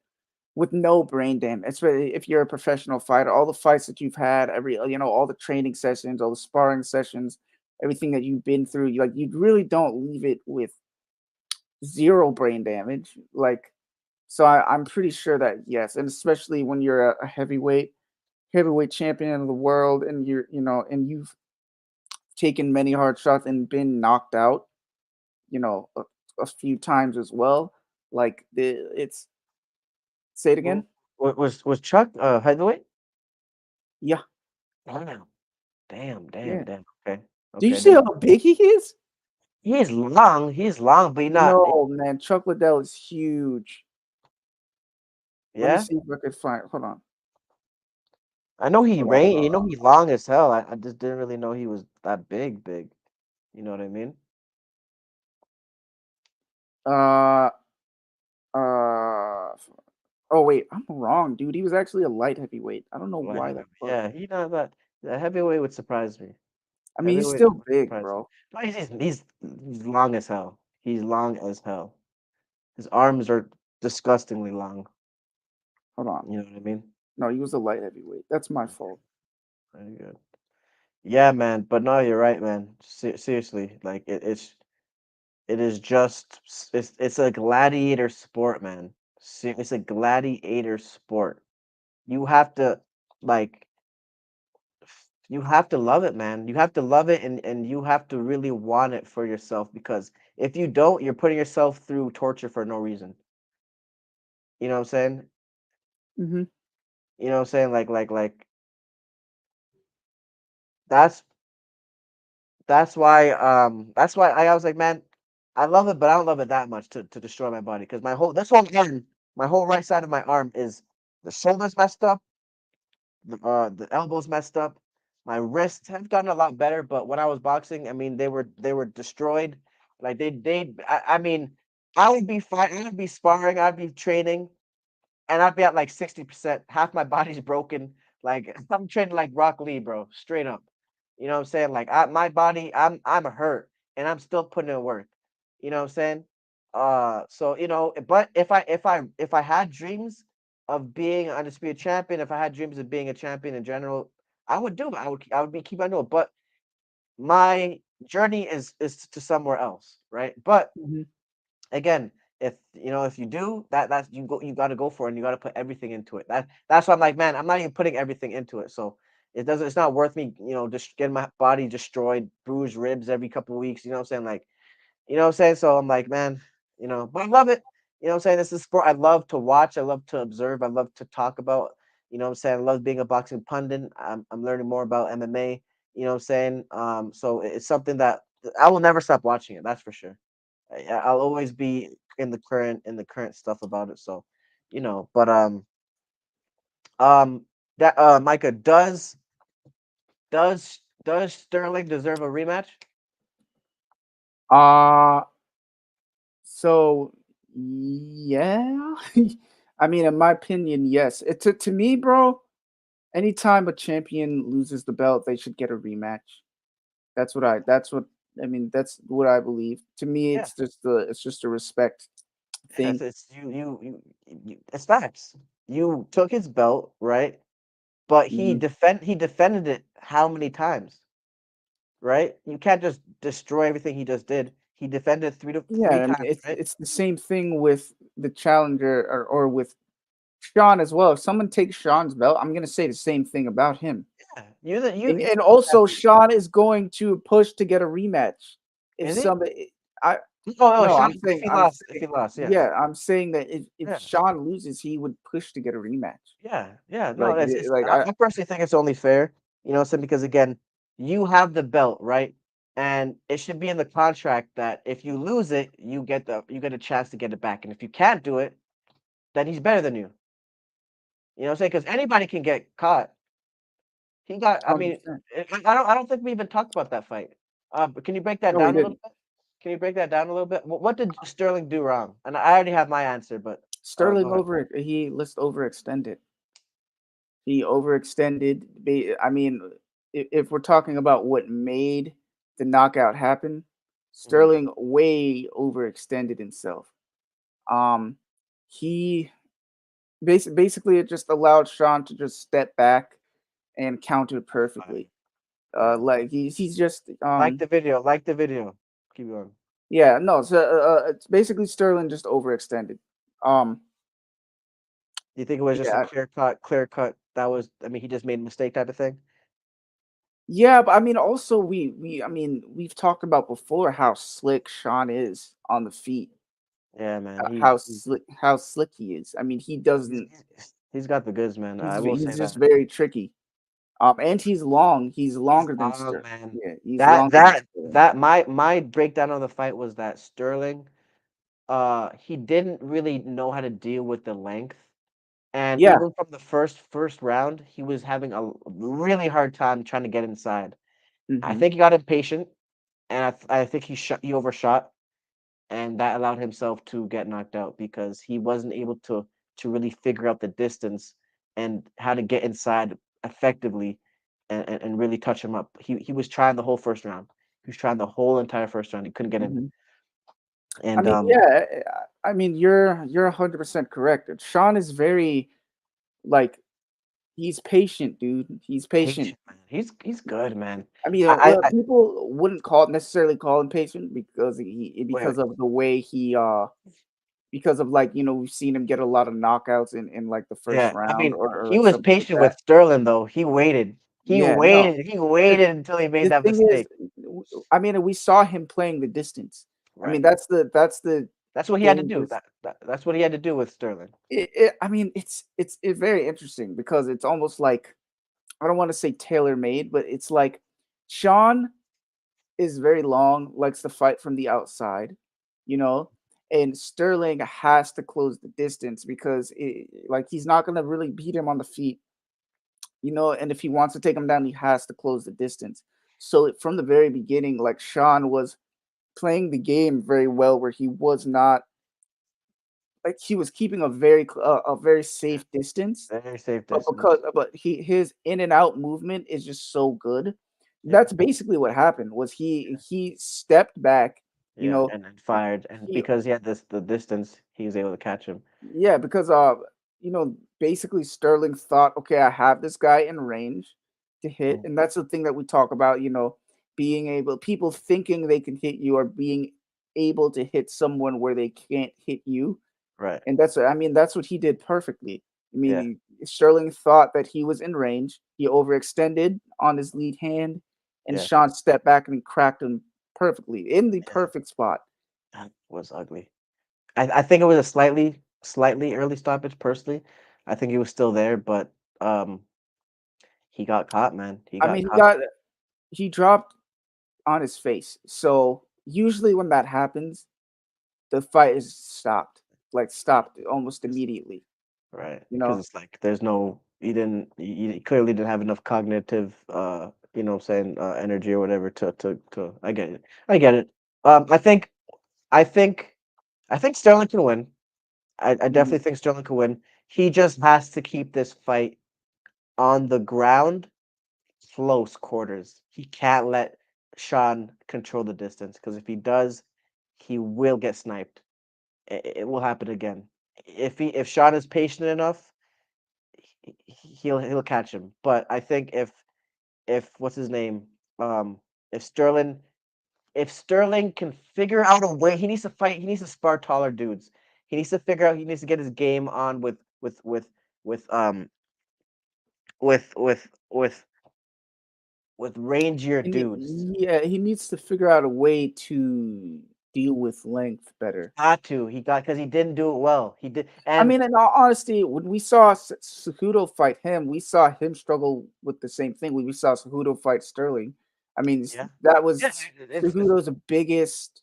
with no brain damage. Especially if you're a professional fighter, all the fights that you've had, all the training sessions, all the sparring sessions, everything that you've been through, you really don't leave it with zero brain damage. Like, so I'm pretty sure that yes, and especially when you're a heavyweight champion of the world, and and you've taken many hard shots and been knocked out, a few times as well. Like it's say it again. Was Chuck heavyweight? Yeah, Wow. Damn. Damn. yeah. Damn. Okay. Do you Okay. see how big he is? He's long. He's long, but he not. No, man. Chuck Liddell is huge. Let me Yeah. see if I could find. Hold on. I know he Hold on. range. You know he long as hell. I just didn't really know he was that big. Big. You know what I mean? Uh, uh. Oh wait, I'm wrong, dude. He was actually a light heavyweight. I don't know Light why the heavyweight. fuck. Yeah. He not that. The heavyweight would surprise me. I mean, he's Heavyweight still would big, surprise me. bro. No, he's long as hell. He's long as hell. His arms are disgustingly long. Hold on. You know what I mean? No, he was a light heavyweight. That's my Okay, fault. very good. Yeah, man. But no, you're right, man. Seriously, like it is just it's a gladiator sport, man. It's a gladiator sport. You have to like you have to love it, man. You have to love it, and you have to really want it for yourself, because if you don't, you're putting yourself through torture for no reason. You know what I'm saying? Hmm. You know what I'm saying? Like that's that's why I was like, man. I love it, but I don't love it that much to destroy my body because this whole arm, my whole right side of my arm is the shoulders messed up, the elbows messed up. My wrists have gotten a lot better, but when I was boxing, I mean, they were destroyed. Like I mean, I would be fighting, I'd be sparring, I'd be training, and I'd be at like 60%. Half my body's broken. Like I'm training like Rock Lee, bro, straight up. You know what I'm saying? Like my body, I'm hurt, and I'm still putting in work. You know what I'm saying? So but if I had dreams of being an undisputed champion, if I had dreams of being a champion in general, I would do it. I would be keep on doing it. But my journey is to somewhere else, right? But Mhm. again, if you do that, you got to go for it, and you got to put everything into it. That's why I'm like, man, I'm not even putting everything into it. So it's not worth me, just getting my body destroyed, bruised ribs every couple of weeks. You know what I'm saying? Like, you know what I'm saying? So I'm like, man, but I love it. You know what I'm saying? This is sport I love to watch. I love to observe. I love to talk about. You know what I'm saying? I love being a boxing pundit. I'm learning more about MMA. You know what I'm saying? So it's something that I will never stop watching it. That's for sure. I'll always be in the current stuff about it. So, but um, that Micah, does Sterling deserve a rematch? Uh so yeah. I mean, in my opinion, yes. To me, bro, anytime a champion loses the belt, they should get a rematch. That's what I mean, that's what I believe. To me, Yeah, it's just a respect yes, thing. it's facts. You took his belt, right? But he Mhm. defended it how many times, right? You can't just destroy everything he just did. He defended Yeah, three I mean, times, it's right? it's the same thing with the challenger or with Sean as well. If someone takes Sean's belt, I'm gonna say the same thing about him. Yeah, you And also, exactly. Sean is going to push to get a rematch. If Is he? somebody, I Oh, no, Sean, I'm if saying, he I'm lost, if saying, he lost, yeah, yeah, I'm saying that if yeah, Sean loses, he would push to get a rematch. yeah. No, Like, like I personally think it's only fair, so because again, you have the belt, right? And it should be in the contract that if you lose it, you get a chance to get it back, and if you can't do it, then he's better than you. You know what I'm saying? Because anybody can get caught. I mean, 100%. I don't think we even talked about that fight. But can you break that No, we down a little didn't. bit? Can you break that down a little bit? What did Sterling do wrong? And I already have my answer, but go Sterling ahead. let's overextend it. He overextended. I mean, if we're talking about what made the knockout happen, Mhm. Sterling way overextended himself. Um, he basically it just allowed Sean to just step back and counter Fine. perfectly. Yeah. Like he's just Like the video. Like the video. Keep going. yeah, no, so it's basically Sterling just overextended. Um, Do you think it was just a yeah, clear cut? That was, I mean, he just made a mistake type of thing. yeah, but I mean, also I mean, we've talked about before how slick Sean is on the feet, Yeah, man. how slick he is. I mean, he doesn't. He's got the goods, man. I will say He's just that. very tricky. And he's long. He's He's longer than long, Ster. man. Yeah, he's That longer than that Sterling. that my breakdown of the fight was that Sterling, he didn't really know how to deal with the length. And Yeah. even from the first round, he was having a really hard time trying to get inside. I Hmm. think he got impatient, and I think he overshot, and that allowed himself to get knocked out because he wasn't able to really figure out the distance and how to get inside effectively and really touch him up. He was trying the whole first round. He was trying the whole entire first round. He couldn't get in. Hmm. I And mean, yeah. I mean, you're 100% correct. Sean is very like he's patient, dude. He's patient. patient, man. He's good, man. I mean, I people wouldn't necessarily call him patient wait, wait. because of the way because of like we've seen him get a lot of knockouts in like the first Yeah, I round mean, or he was something like patient that. with Sterling though. He waited. He Yeah, no. waited. He The, waited until he made the that thing is, mistake. I mean, we saw him playing the distance. I mean, Right. that's the That's what he had to do. dangerous. That's what he had to do with Sterling. I mean, it's very interesting because it's almost like I don't want to say tailor made, but it's like Sean is very long, likes to fight from the outside. you know. And Sterling has to close the distance because like he's not gonna really beat him on the feet, and if he wants to take him down, he has to close the distance. So from the very beginning, like Sean was playing the game very well, where he was not like he was keeping a very safe distance, Very safe but because distance. but his in and out movement is just so good. Yeah, That's basically what happened. Was he stepped back, you yeah, know, and then fired, and he because he had the distance, he was able to catch him. yeah, because basically Sterling thought, okay, I have this guy in range to hit, Mhm. and that's the thing that we talk about, being able people thinking they can hit you or being able to hit someone where they can't hit you. Right. And that's what he did perfectly. Yeah. Sterling thought that he was in range. He overextended on his lead hand, and Yeah. Sean stepped back and cracked him perfectly in the Yeah. perfect spot. That was ugly. I think it was a slightly early stoppage. Personally, I think he was still there, but um, he got caught, man. He I got mean, caught. he dropped on his face. So usually when that happens, the fight is stopped, like stopped almost immediately. Right, You because know, it's like there's no he clearly didn't have enough cognitive, what I'm saying, energy or whatever to I get it. I get it. I think I think I think Sterling can win. I Mhm. definitely think Sterling can win. He just has to keep this fight on the ground, close quarters. He can't let Sean control the distance because if he does, he will get sniped. It will happen again. If Sean is patient enough, he'll catch him. But I think if what's his name? If Sterling can figure out a way, he needs to fight. He needs to spar taller dudes. He needs to figure out. He needs to get his game on with with with with with rangier dudes. Yeah, he needs to figure out a way to deal with length better. Got to. He got because he didn't do it well. He did, I and mean, in all honesty, when we saw Cejudo fight him, we saw him struggle with the same thing. When we saw Cejudo fight Sterling, yeah, that yeah. was It's Cejudo's biggest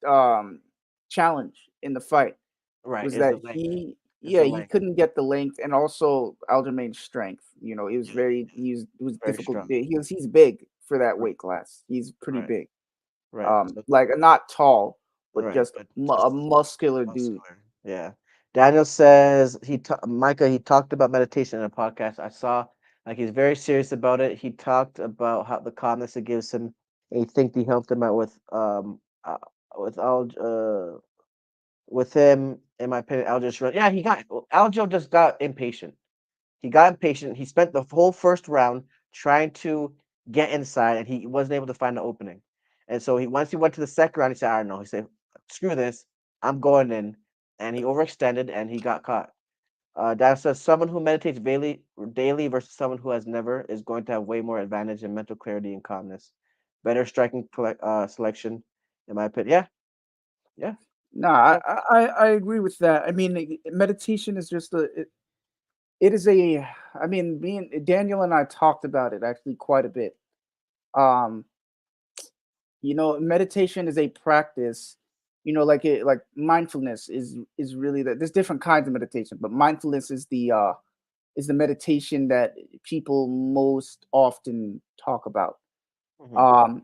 um challenge in the fight right. was Is that the length? Is yeah, the he length? couldn't get the length and also Aljamain's strength. Yeah, It was very difficult. strong. He's big for that Right, weight class. He's pretty right, big. right. So Like not tall, but right, just but a just muscular dude. muscular. Yeah. Daniel says Micah, he talked about meditation in a podcast. I saw like he's very serious about it. He talked about how the calmness it gives him. And he think he helped him out with with him, in my opinion, yeah, Aljo just got impatient. He got impatient. He spent the whole first round trying to get inside, and he wasn't able to find the opening. And so once he went to the second round, he said, "I don't know." He said, "Screw this, I'm going in." And he overextended, and he got caught. That says someone who meditates daily versus someone who has never is going to have way more advantage in mental clarity and calmness. Better striking selection, in my opinion. Yeah, yeah, No, yeah. I agree with that. I mean, meditation is just it is a. I mean, me and Daniel and I talked about it actually quite a bit. Um, meditation is a practice. Like mindfulness is really that. There's different kinds of meditation, but mindfulness is the meditation that people most often talk about. Hmm.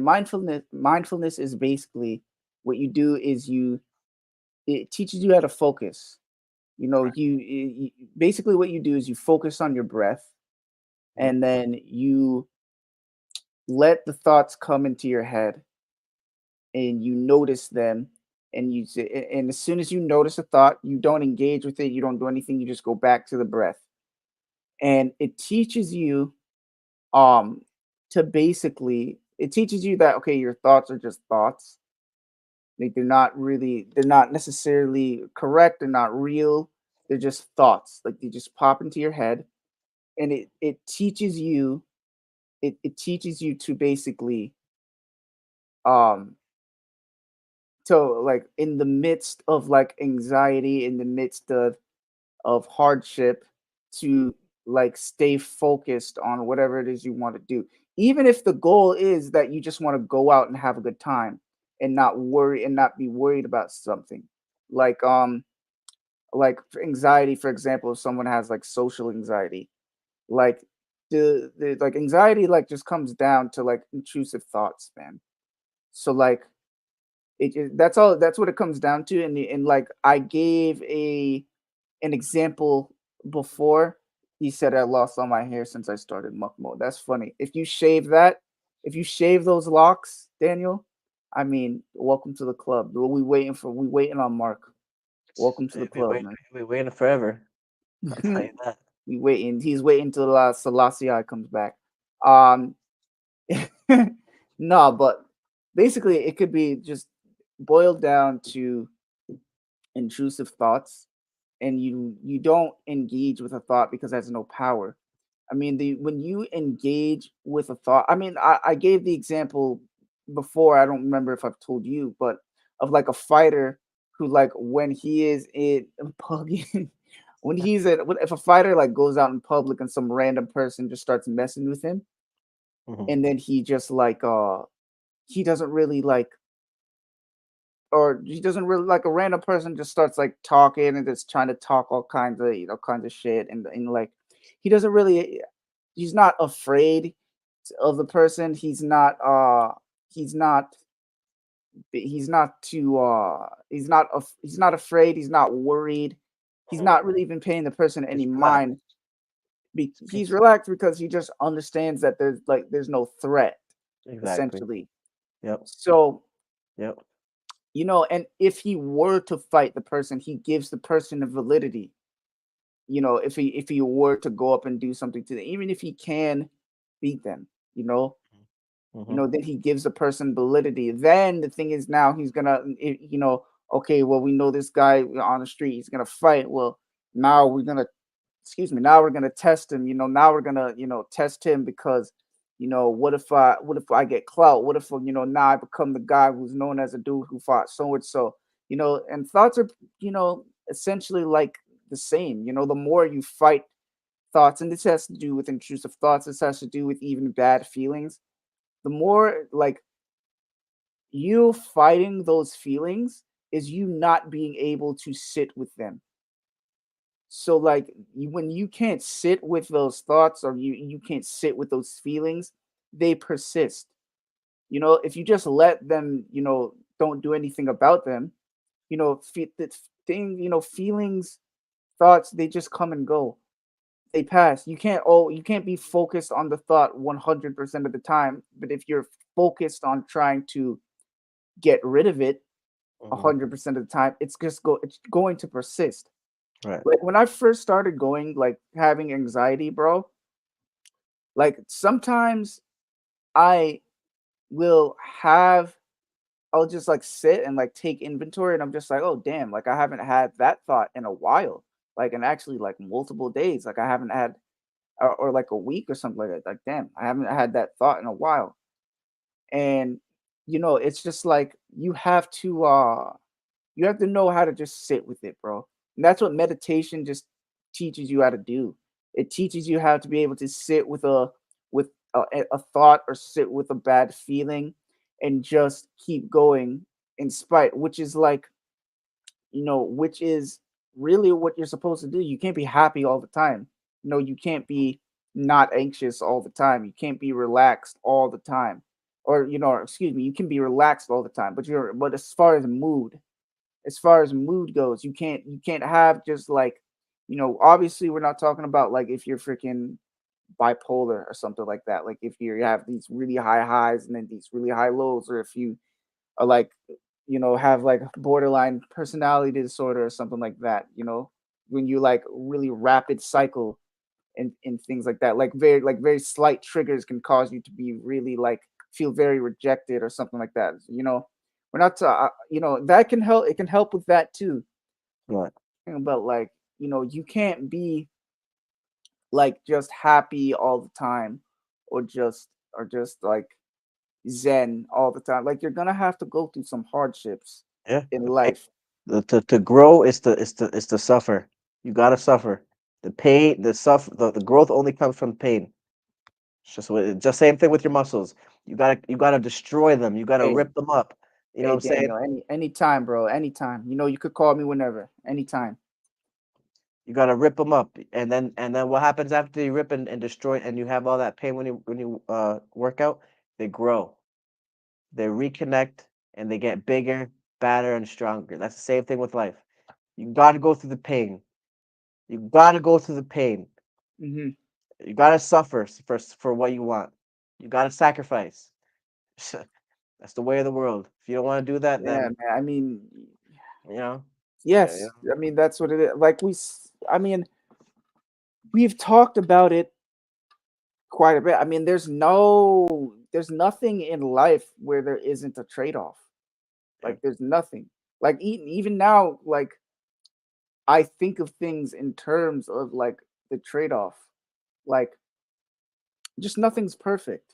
Mindfulness is basically what you do is it teaches you how to focus. Right. Basically what you do is you focus on your breath, Hmm. and then you let the thoughts come into your head, and you notice them, and and as soon as you notice a thought, you don't engage with it, you don't do anything, you just go back to the breath. And um it teaches you that, okay, your thoughts are just thoughts. They're not necessarily correct, they're not real, they're just thoughts, like they just pop into your head. And it teaches you to basically um like in the midst of like anxiety, in the midst of hardship, to like stay focused on whatever it is you want to do. even if the goal is that you just want to go out and have a good time and not worry and not be worried about something, like for anxiety, for example, if someone has like social anxiety, like the like anxiety like just comes down to like intrusive thoughts, man. So like that's all, that's what it comes down to. And like I gave a an example before. He said I lost all my hair since I started muck mode. That's funny. If you shave those locks, Daniel, I mean, welcome to the club. We waiting on Mark. Welcome to the club, man. We waiting forever. I'll tell you that. We waiting. He's waiting till Selassie comes back. Um, no, but basically, it could be just boiled down to intrusive thoughts, and you don't engage with a thought because it has no power. I mean, the when you engage with a thought, I mean, I gave the example before. I don't remember if I've told you, but of like a fighter who, like, when he is in public, when he's at, if a fighter like goes out in public and some random person just starts messing with him, Hmm. and then he just like he doesn't really like, or he doesn't really like, a random person just starts like talking and just trying to talk all kinds of, kinds of shit, and like he doesn't really, he's not afraid of the person. He's not he's not too he's not afraid, he's not worried, he's Hmm. not really even paying the person any It's relaxed. mind. It's He's peaceful. relaxed because he just understands that there's no threat, Exactly. essentially. Yep. So, Yep. and if he were to fight the person, he gives the person a validity. If he were to go up and do something to them, even if he can beat them, you know, Hmm. then he gives the person validity. Then the thing is, now he's gonna, okay, well, we know this guy on the street, he's gonna fight. Well, now we're gonna, excuse me, now we're gonna test him. Now we're gonna, test him because, what if I get clout? What if, now I become the guy who's known as a dude who fought so and so. And thoughts are, essentially like the same. The more you fight thoughts, and this has to do with intrusive thoughts, this has to do with even bad feelings. The more like you fighting those feelings is you not being able to sit with them. So like when you can't sit with those thoughts, or you can't sit with those feelings, they persist. If you just let them, don't do anything about them, the thing, feelings, thoughts, they just come and go. They pass. You can't be focused on the thought 100% of the time, but if you're focused on trying to get rid of it Hmm. 100% of the time, it's going to persist. Right. Like when I first started going, like having anxiety, bro, like sometimes I will have, I'll just like sit and like take inventory, and I'm just like, oh damn, like I haven't had that thought in a while. Like, and actually like multiple days. Like I haven't had, or like a week or something like that. Like, damn, I haven't had that thought in a while. And it's just like you have to know how to just sit with it, bro. And that's what meditation just teaches you how to do. It teaches you how to be able to sit with a thought, or sit with a bad feeling, and just keep going in spite, which is like, which is really what you're supposed to do. You can't be happy all the time. You can't be not anxious all the time. You can't be relaxed all the time. Or, excuse me, you can be relaxed all the time, but as far as mood goes, you can't have just like, obviously we're not talking about like if you're freaking bipolar or something like that. Like if you have these really high highs and then these really high lows, or if you are like, have like borderline personality disorder or something like that, when you like really rapid cycle, and things like that, like very slight triggers can cause you to be really like feel very rejected or something like that. We're not that can help, it can help with that too. Right. But like, you can't be like just happy all the time, or just like zen all the time. Like you're gonna have to go through some hardships Yeah. in The pain. life. To grow is to suffer. You gotta suffer. The pain, the growth only comes from pain. Just same thing with your muscles. You gotta destroy them. You gotta Hey, rip them up. You know what hey, I'm saying? Daniel. Anytime, bro. Anytime. You could call me whenever. Anytime. You gotta rip them up, and then what happens after you rip and destroy, and you have all that pain when you work out? They grow, they reconnect, and they get bigger, badder, and stronger. That's the same thing with life. You gotta go through the pain. You gotta go through the pain. Mm-hmm. You gotta suffer for what you want. You gotta sacrifice. That's the way of the world. If you don't want to do that, Yeah, then man. I mean, you know, yes. I mean, that's what it is. Like I mean, we've talked about it quite a bit. I mean, there's nothing in life where there isn't a trade-off. yeah. Like, there's nothing. Like, even now, like, I think of things in terms of like the trade-off. Like, just nothing's perfect.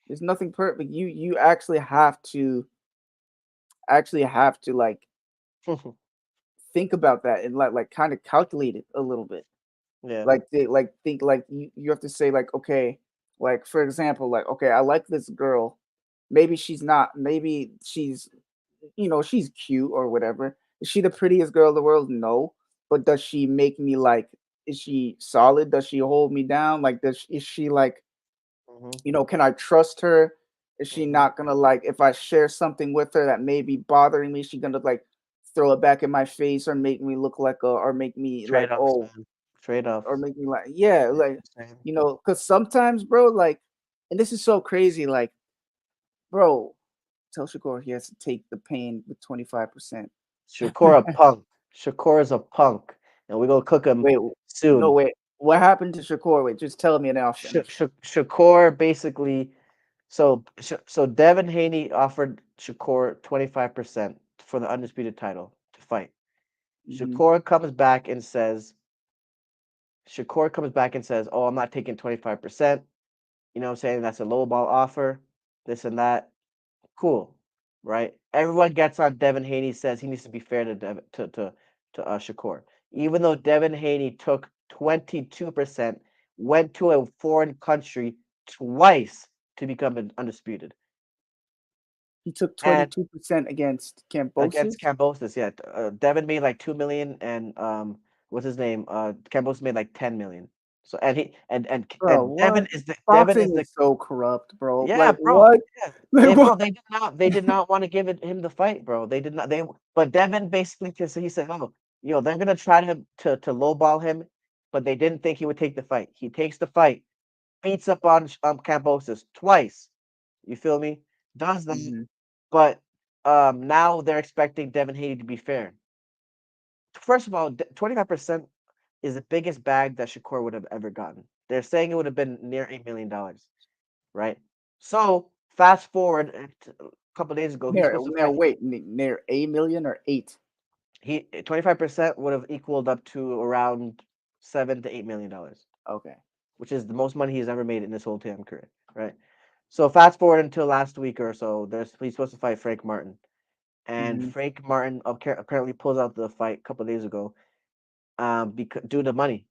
There's nothing perfect. You actually have to like think about that and like kind of calculate it a little bit. Yeah. Like they like think like you have to say like, okay, like for example, like, okay, I like this girl. Maybe she's cute or whatever. Is she the prettiest girl in the world? No. But does she make me like, is she solid? Does she hold me down? Like, is she like, Hmm. can I trust her? Is she Hmm. not gonna like, if I share something with her that may be bothering me, she gonna like throw it back in my face or make me look like or make me like, Trade-offs, oh, man. Trade-offs. or make me like, yeah, You know like, what I'm saying? because sometimes, bro, like, and this is so crazy, like, bro, tell Shakur he has to take the pain with 25%. Shakur a punk. Shakur is a punk, and we gonna cook him Wait, no, soon. wait. What happened to Shakur? Wait, just tell me and then I'll finish. Shakur basically. So Devin Haney offered Shakur 25% for the undisputed title to fight. Hmm. Shakur comes back and says, "Oh, I'm not taking 25%. You know what I'm saying? That's a lowball offer, this and that. Cool, right? Everyone gets on Devin Haney, says he needs to be fair to Shakur. Even though Devin Haney took 22%, went to a foreign country twice to become undisputed. He took And 22% against against Cambosis. Cambosis, yeah, Devin made like 2 million, and what's his name? Cambosis made like 10 million. So and he Bro, and what? Devin is Boxing the is so corrupt, bro. Yeah, Like, bro. what? Yeah. Like, They what? bro, they did not want to give him the fight, bro. They did not they but Devin basically just he said, "Oh, they're gonna try to lowball him," but they didn't think he would take the fight. He takes the fight, beats up on Cambosis twice. You feel me? Does that, Hmm. but now they're expecting Devin Haney to be fair. First of all, 25% is the biggest bag that Shakur would have ever gotten. They're saying it would have been near $8 million, right? So fast forward a couple days ago, he's supposed to Near, fight. wait, near a million or eight? He 25% would have equaled up to around $7 to $8 million, Okay. which is the most money he's ever made in his whole damn career, right? So fast forward until last week or so, he's supposed to fight Frank Martin, and Hmm. Frank Martin apparently pulls out the fight a couple days ago, because due to money,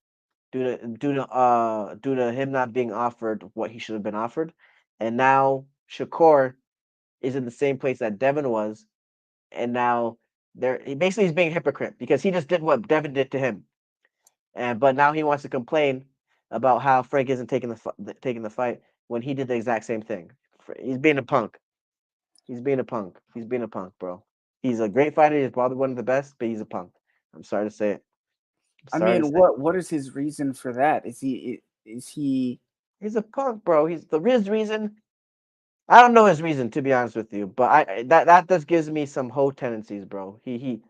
due to him not being offered what he should have been offered, and now Shakur is in the same place that Devin was, and now he basically is being a hypocrite because he just did what Devin did to him, and but now he wants to complain about how Frank isn't taking the fight when he did the exact same thing. He's being a punk. He's being a punk. He's being a punk, bro. He's a great fighter. He's probably one of the best, but he's a punk. I'm sorry to say it. I'm I sorry to mean, say it. what is his reason for that? Is he? He's a punk, bro. His reason. I don't know his reason, to be honest with you, but that just gives me some hoe tendencies, bro. He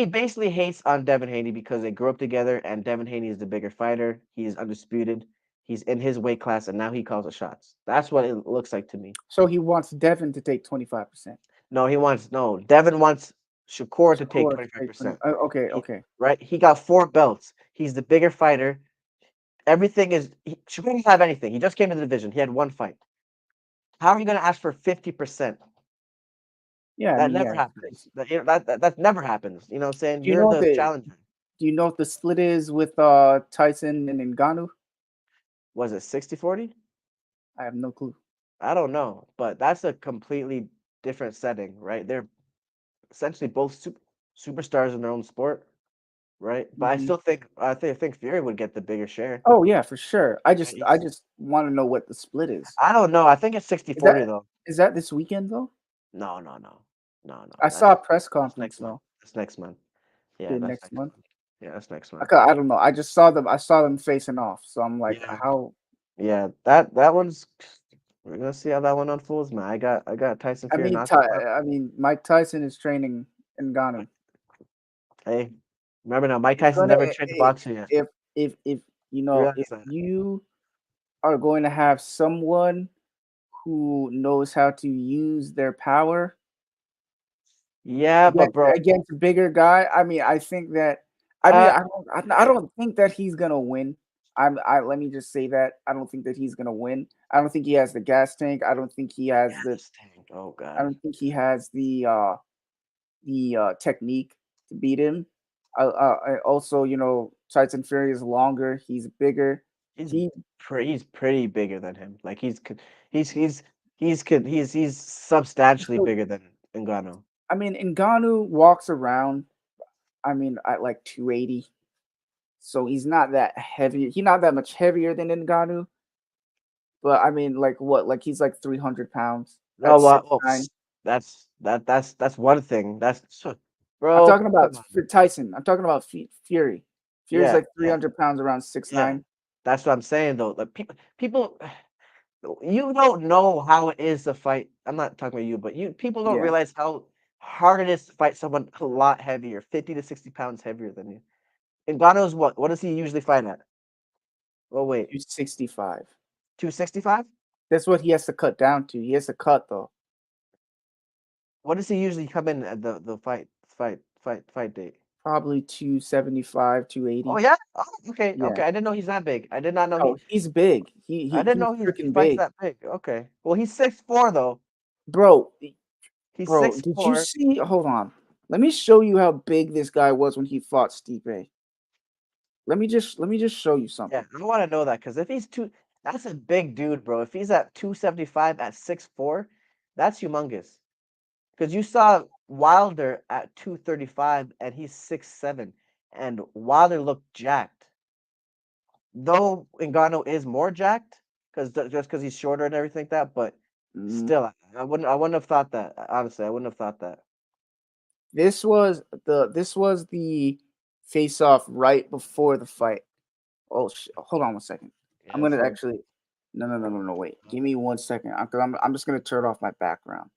basically hates on Devin Haney because they grew up together, and Devin Haney is the bigger fighter. He's undisputed. He's in his weight class, and now he calls the shots. That's what it looks like to me. So he wants Devin to take 25%. No. Devin wants Shakur to take Shakur to twenty five take 20. percent. Okay, He okay. right. He got 4 belts. He's the bigger fighter. Everything is Shakur doesn't have anything. He just came to the division. He had one fight. How are you going to ask for 50%? Yeah, I That mean, never yeah, it's happens. crazy. That never happens. You know what I'm saying? Do you You're know what the the challenger. Do you know what the split is with Tyson and Ngannou? Was it 60-40? I have no clue. I don't know, but that's a completely different setting, right? They're essentially both superstars in their own sport, right? But I Hmm. still think I think Fury would get the bigger share. Oh yeah, for sure. I Right? just I just want to know what the split is. I don't know. I think it's 60 Is that 40 though. is that this weekend though? No, no, no. No, no. I That's saw a press that's conference next month. though. That's next month. Yeah, Okay, that's next next month. month. Yeah, that's next I month. ca- I don't know. I just saw them. I saw them facing off. So I'm like, Yeah. how? Yeah, that one's we're gonna see how that one unfolds, man. I got Tyson I Fury mean, knocking him out. I mean, Mike Tyson is training in Ghana. Hey, remember now, Mike It's Tyson's gonna never trained a boxer yet. if if You realize if that? you are going to have someone who knows how to use their power Yeah, but bro, against a bigger guy. I mean, I think that. I mean, uh, I don't think that he's gonna win. I let me just say that I don't think that he's gonna win. I don't think he has the gas tank. I don't think he has the. gas tank. Oh I God, don't think he has the technique to beat him. Also, Tyson Fury is longer. He's bigger. he's He, he's pretty bigger than him. Like he's he's he's substantially so, bigger than Ngannou. I mean, Ngannou walks around. I mean, at like 280, so he's not that heavy. He's not that much heavier than Ngannou, but I mean, like what? Like he's like 300 pounds Oh, at well, six oh, nine. that's one thing. I'm Bro, talking about come on. Tyson. I'm talking about Fury. Fury's Yeah, like yeah, 300 pounds, around six yeah. nine. That's what I'm saying though. Like people, you don't know how it is to fight. I'm not talking about you, but people don't Yeah, realize how hard it is to fight someone a lot heavier, 50 to 60 pounds heavier than you. Ngannou's what? What does he usually fight at? Oh wait, 265. 265? That's what he has to cut down to. He has to cut though. What does he usually come in at the fight date? Probably 275, Oh 280. yeah? Oh, okay, Yeah. okay. I didn't know he's that big. I did not know Oh, he's big. I didn't He's know he freaking fights big. that big. Okay. Well, he's 6'4" though. Bro, He's bro, six did you four. see? Hold on. Let me show you how big this guy was when he fought Stipe. Let me just show you Yeah, something. I want to know that because if he's that's a big dude, bro. If he's at 275 at 6'4", that's humongous. Because you saw Wilder at 235 and he's 6'7", and Wilder looked jacked. Though Ngannou is more jacked, because just because he's shorter and everything like that, but Mhm. still, I wouldn't have thought that. Honestly, I wouldn't have thought that. This was the face off right before the fight. Oh, hold on one second. Yeah, I'm that's gonna what I'm. actually. No, no, no, no, no. Wait. Give me 1 second. I'm just gonna turn off my background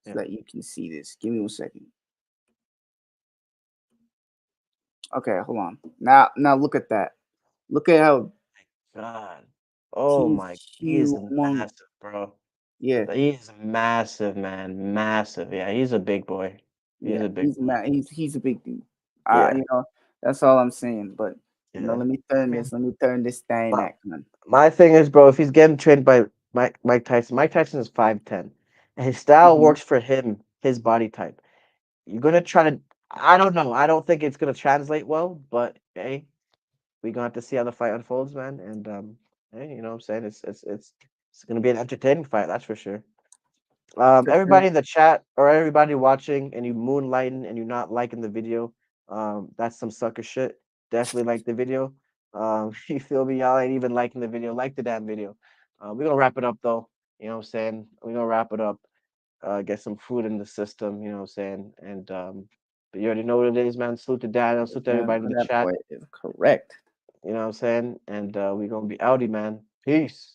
Yeah. so that you can see this. Give me 1 second. Okay, hold on. Now look at that. Look at how God. Oh he's my, he is humongous. massive, bro. Yeah, He is massive, man. Massive. Yeah, he's a big boy. He's yeah. a big boy. He's a big dude. Yeah, That's all I'm saying. But yeah. let me I turn mean, this. Let me turn this thing my, back on. my thing is, bro, if he's getting trained by Mike Tyson, Mike Tyson is 5'10", and his style Hmm. works for him, his body type. You're gonna try to. I don't know. I don't think it's gonna translate well, but hey, we're gonna have to see how the fight unfolds, man. And hey, you know what I'm saying? It's gonna be an entertaining fight, that's for sure. For sure. Everybody in the chat or everybody watching and you moonlighting and you're not liking the video, that's some sucker shit. Definitely like the video. You feel me? Y'all ain't even liking the video. Like the damn video. We're gonna wrap it up though. You know what I'm saying? We're gonna wrap it up. Get some food in the system. You know what I'm saying? And but you already know what it is, man. Salute to Daniel. Salute to everybody in the That chat. boy is correct. You know what I'm saying? And we're gonna be outie, man. Peace.